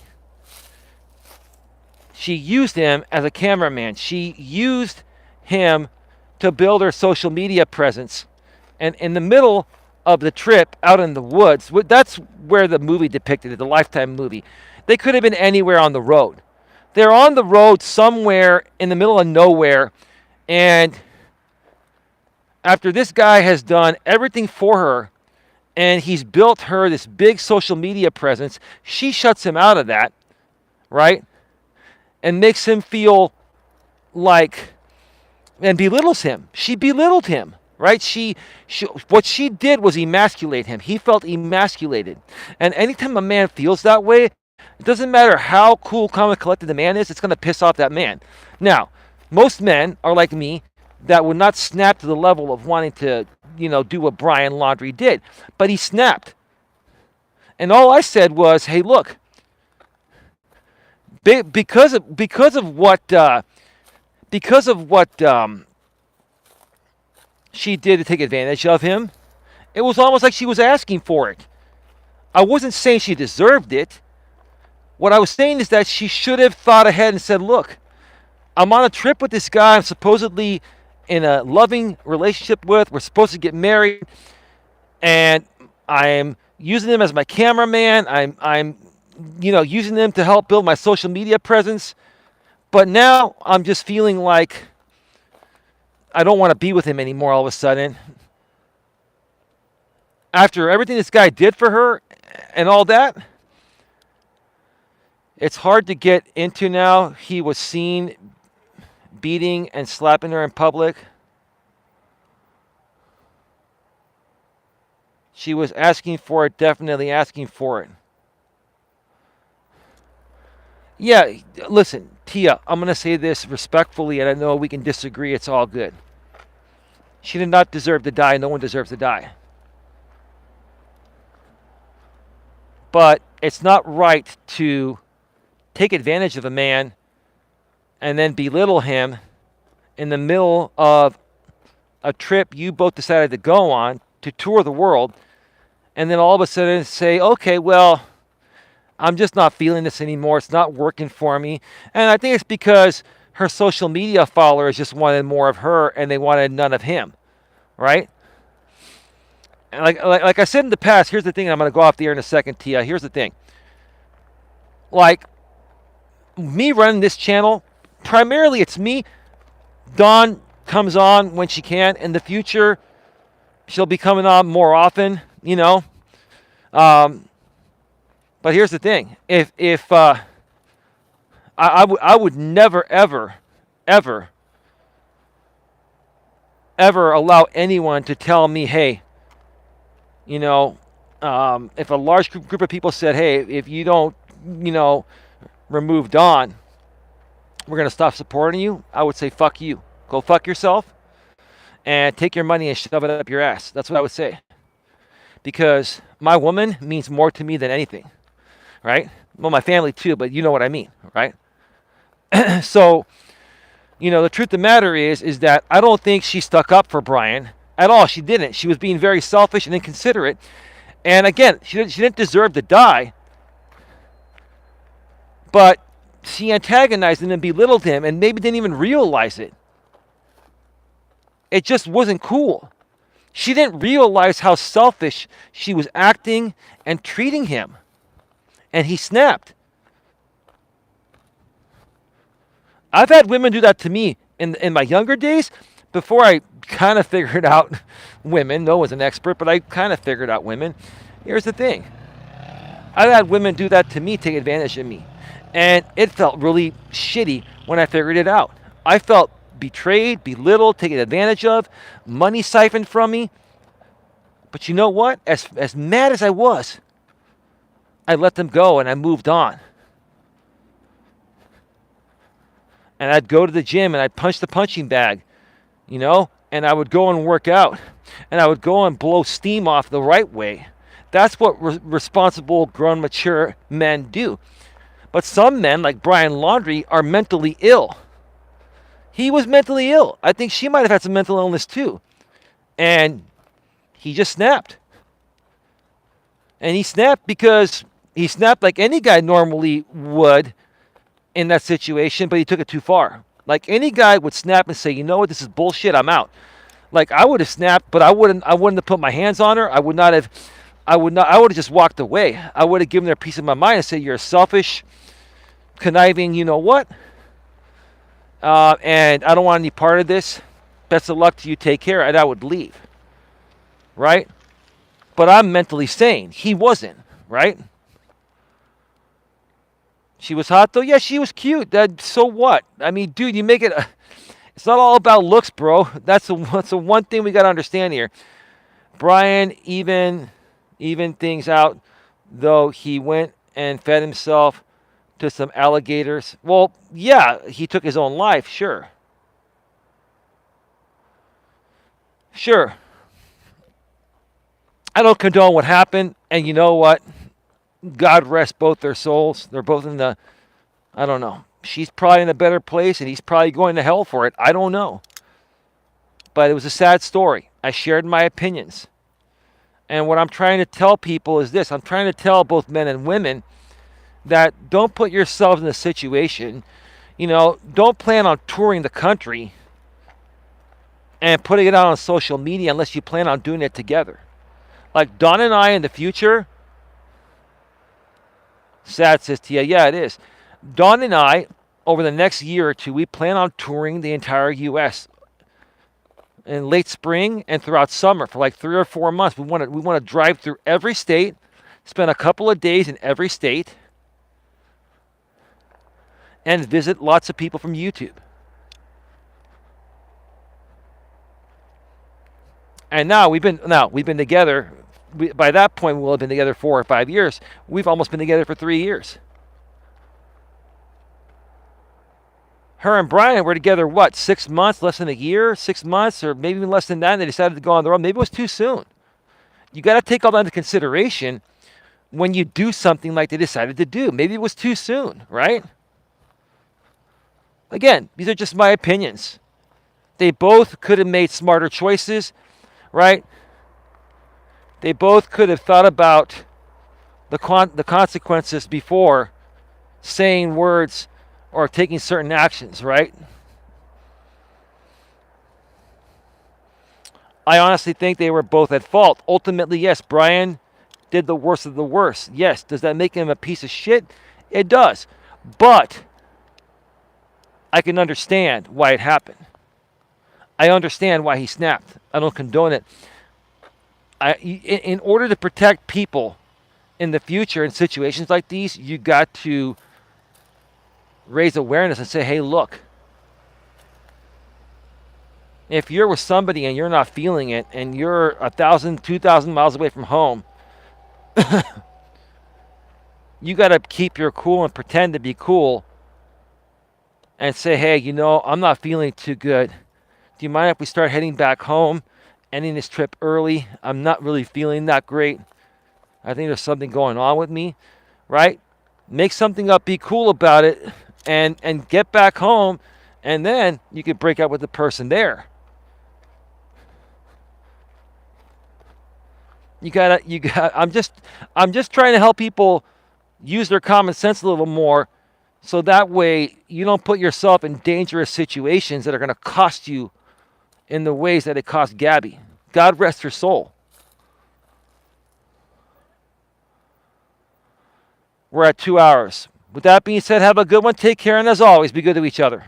She used him as a cameraman. She used him to build her social media presence. And in the middle of the trip out in the woods, that's where the movie depicted it, the Lifetime movie. They could have been anywhere on the road. They're on the road somewhere in the middle of nowhere, and after this guy has done everything for her and he's built her this big social media presence, she shuts him out of that, right? And makes him feel like, and belittles him. She belittled him, right? What she did was emasculate him. He felt emasculated. And anytime a man feels that way, it doesn't matter how cool, calm, and collected the man is, it's going to piss off that man. Now, most men are like me that would not snap to the level of wanting to, do what Brian Laundrie did. But he snapped. And all I said was, hey, look, because of what she did to take advantage of him, it was almost like she was asking for it. I wasn't saying she deserved it. What I was saying is that she should have thought ahead and said, look, I'm on a trip with this guy I'm supposedly in a loving relationship with. We're supposed to get married, and I'm using him as my cameraman. I'm using him to help build my social media presence. But now I'm just feeling like I don't want to be with him anymore all of a sudden. After everything this guy did for her and all that, it's hard to get into now. He was seen beating and slapping her in public. She was asking for it, definitely asking for it. Yeah, listen, Tia, I'm going to say this respectfully, and I know we can disagree. It's all good. She did not deserve to die. No one deserves to die. But it's not right to take advantage of a man and then belittle him in the middle of a trip you both decided to go on to tour the world, and then all of a sudden say, okay, well, I'm just not feeling this anymore. It's not working for me. And I think it's because her social media followers just wanted more of her and they wanted none of him, right? And like I said in the past, here's the thing, and I'm going to go off the air in a second, Tia. Here's the thing. Like, me running this channel, primarily it's me. Dawn comes on when she can. In the future, she'll be coming on more often, But here's the thing: if I would never ever allow anyone to tell me, hey, if a large group of people said, hey, if you don't, remove Dawn, we're going to stop supporting you, I would say fuck you. Go fuck yourself and take your money and shove it up your ass. That's what I would say. Because my woman means more to me than anything, right? Well, my family too, but you know what I mean, right? So, the truth of the matter is that I don't think she stuck up for Brian at all. She didn't. She was being very selfish and inconsiderate. And again, she didn't deserve to die, but she antagonized him and belittled him and maybe didn't even realize it. It just wasn't cool. She didn't realize how selfish she was acting and treating him. And he snapped. I've had women do that to me in my younger days before I kind of figured out women. No one's an expert, but I kind of figured out women. Here's the thing. I've had women do that to me, take advantage of me. And it felt really shitty when I figured it out. I felt betrayed, belittled, taken advantage of, money siphoned from me. But you know what? As mad as I was, I let them go and I moved on. And I'd go to the gym and I'd punch the punching bag, and I would go and work out. And I would go and blow steam off the right way. That's what responsible, grown, mature men do. But some men, like Brian Laundrie, are mentally ill. He was mentally ill. I think she might have had some mental illness too. And he just snapped. And he snapped because he snapped like any guy normally would in that situation, but he took it too far. Like any guy would snap and say, you know what, this is bullshit, I'm out. Like I would have snapped, but I wouldn't have put my hands on her. I would have just walked away. I would have given her a piece of my mind and said, you're a selfish, conniving, you know what? And I don't want any part of this. Best of luck to you, take care, and I would leave. Right? But I'm mentally sane. He wasn't, right? She was hot though? Yeah, she was cute. So what? I mean, dude, you make it... it's not all about looks, bro. That's the one thing we got to understand here. Brian even things out, though he went and fed himself to some alligators. Well, yeah, he took his own life, sure. Sure. I don't condone what happened, and you know what? God rest both their souls. They're both I don't know. She's probably in a better place, and he's probably going to hell for it. I don't know. But it was a sad story. I shared my opinions. And what I'm trying to tell people is this. I'm trying to tell both men and women that don't put yourselves in a situation, don't plan on touring the country and putting it out on social media unless you plan on doing it together. Like Don and I in the future, sad says Tia, yeah, it is. Don and I, over the next year or two, we plan on touring the entire U.S. in late spring and throughout summer for like 3 or 4 months. We want to drive through every state, spend a couple of days in every state, and visit lots of people from YouTube. And now we've been together. By that point, we'll have been together 4 or 5 years. We've almost been together for 3 years. Her and Brian were together, 6 months, less than a year, 6 months, or maybe even less than that, and they decided to go on their own. Maybe it was too soon. You got to take all that into consideration when you do something like they decided to do. Maybe it was too soon, right? Again, these are just my opinions. They both could have made smarter choices, right? They both could have thought about the consequences before saying words or taking certain actions, right? I honestly think they were both at fault. Ultimately, yes, Brian did the worst of the worst. Yes, does that make him a piece of shit? It does. But I can understand why it happened. I understand why he snapped. I don't condone it. In order to protect people in the future in situations like these, you got to raise awareness and say, hey, look, if you're with somebody and you're not feeling it and you're 1,000, 2,000 miles away from home, you got to keep your cool and pretend to be cool and say, hey, I'm not feeling too good. Do you mind if we start heading back home, ending this trip early? I'm not really feeling that great. I think there's something going on with me, right? Make something up, be cool about it, and get back home, and then you could break up with the person there. I'm just trying to help people use their common sense a little more, so that way you don't put yourself in dangerous situations that are going to cost you in the ways that it cost Gabby. God rest her soul. We're at 2 hours. With that being said, have a good one. Take care, and as always, be good to each other.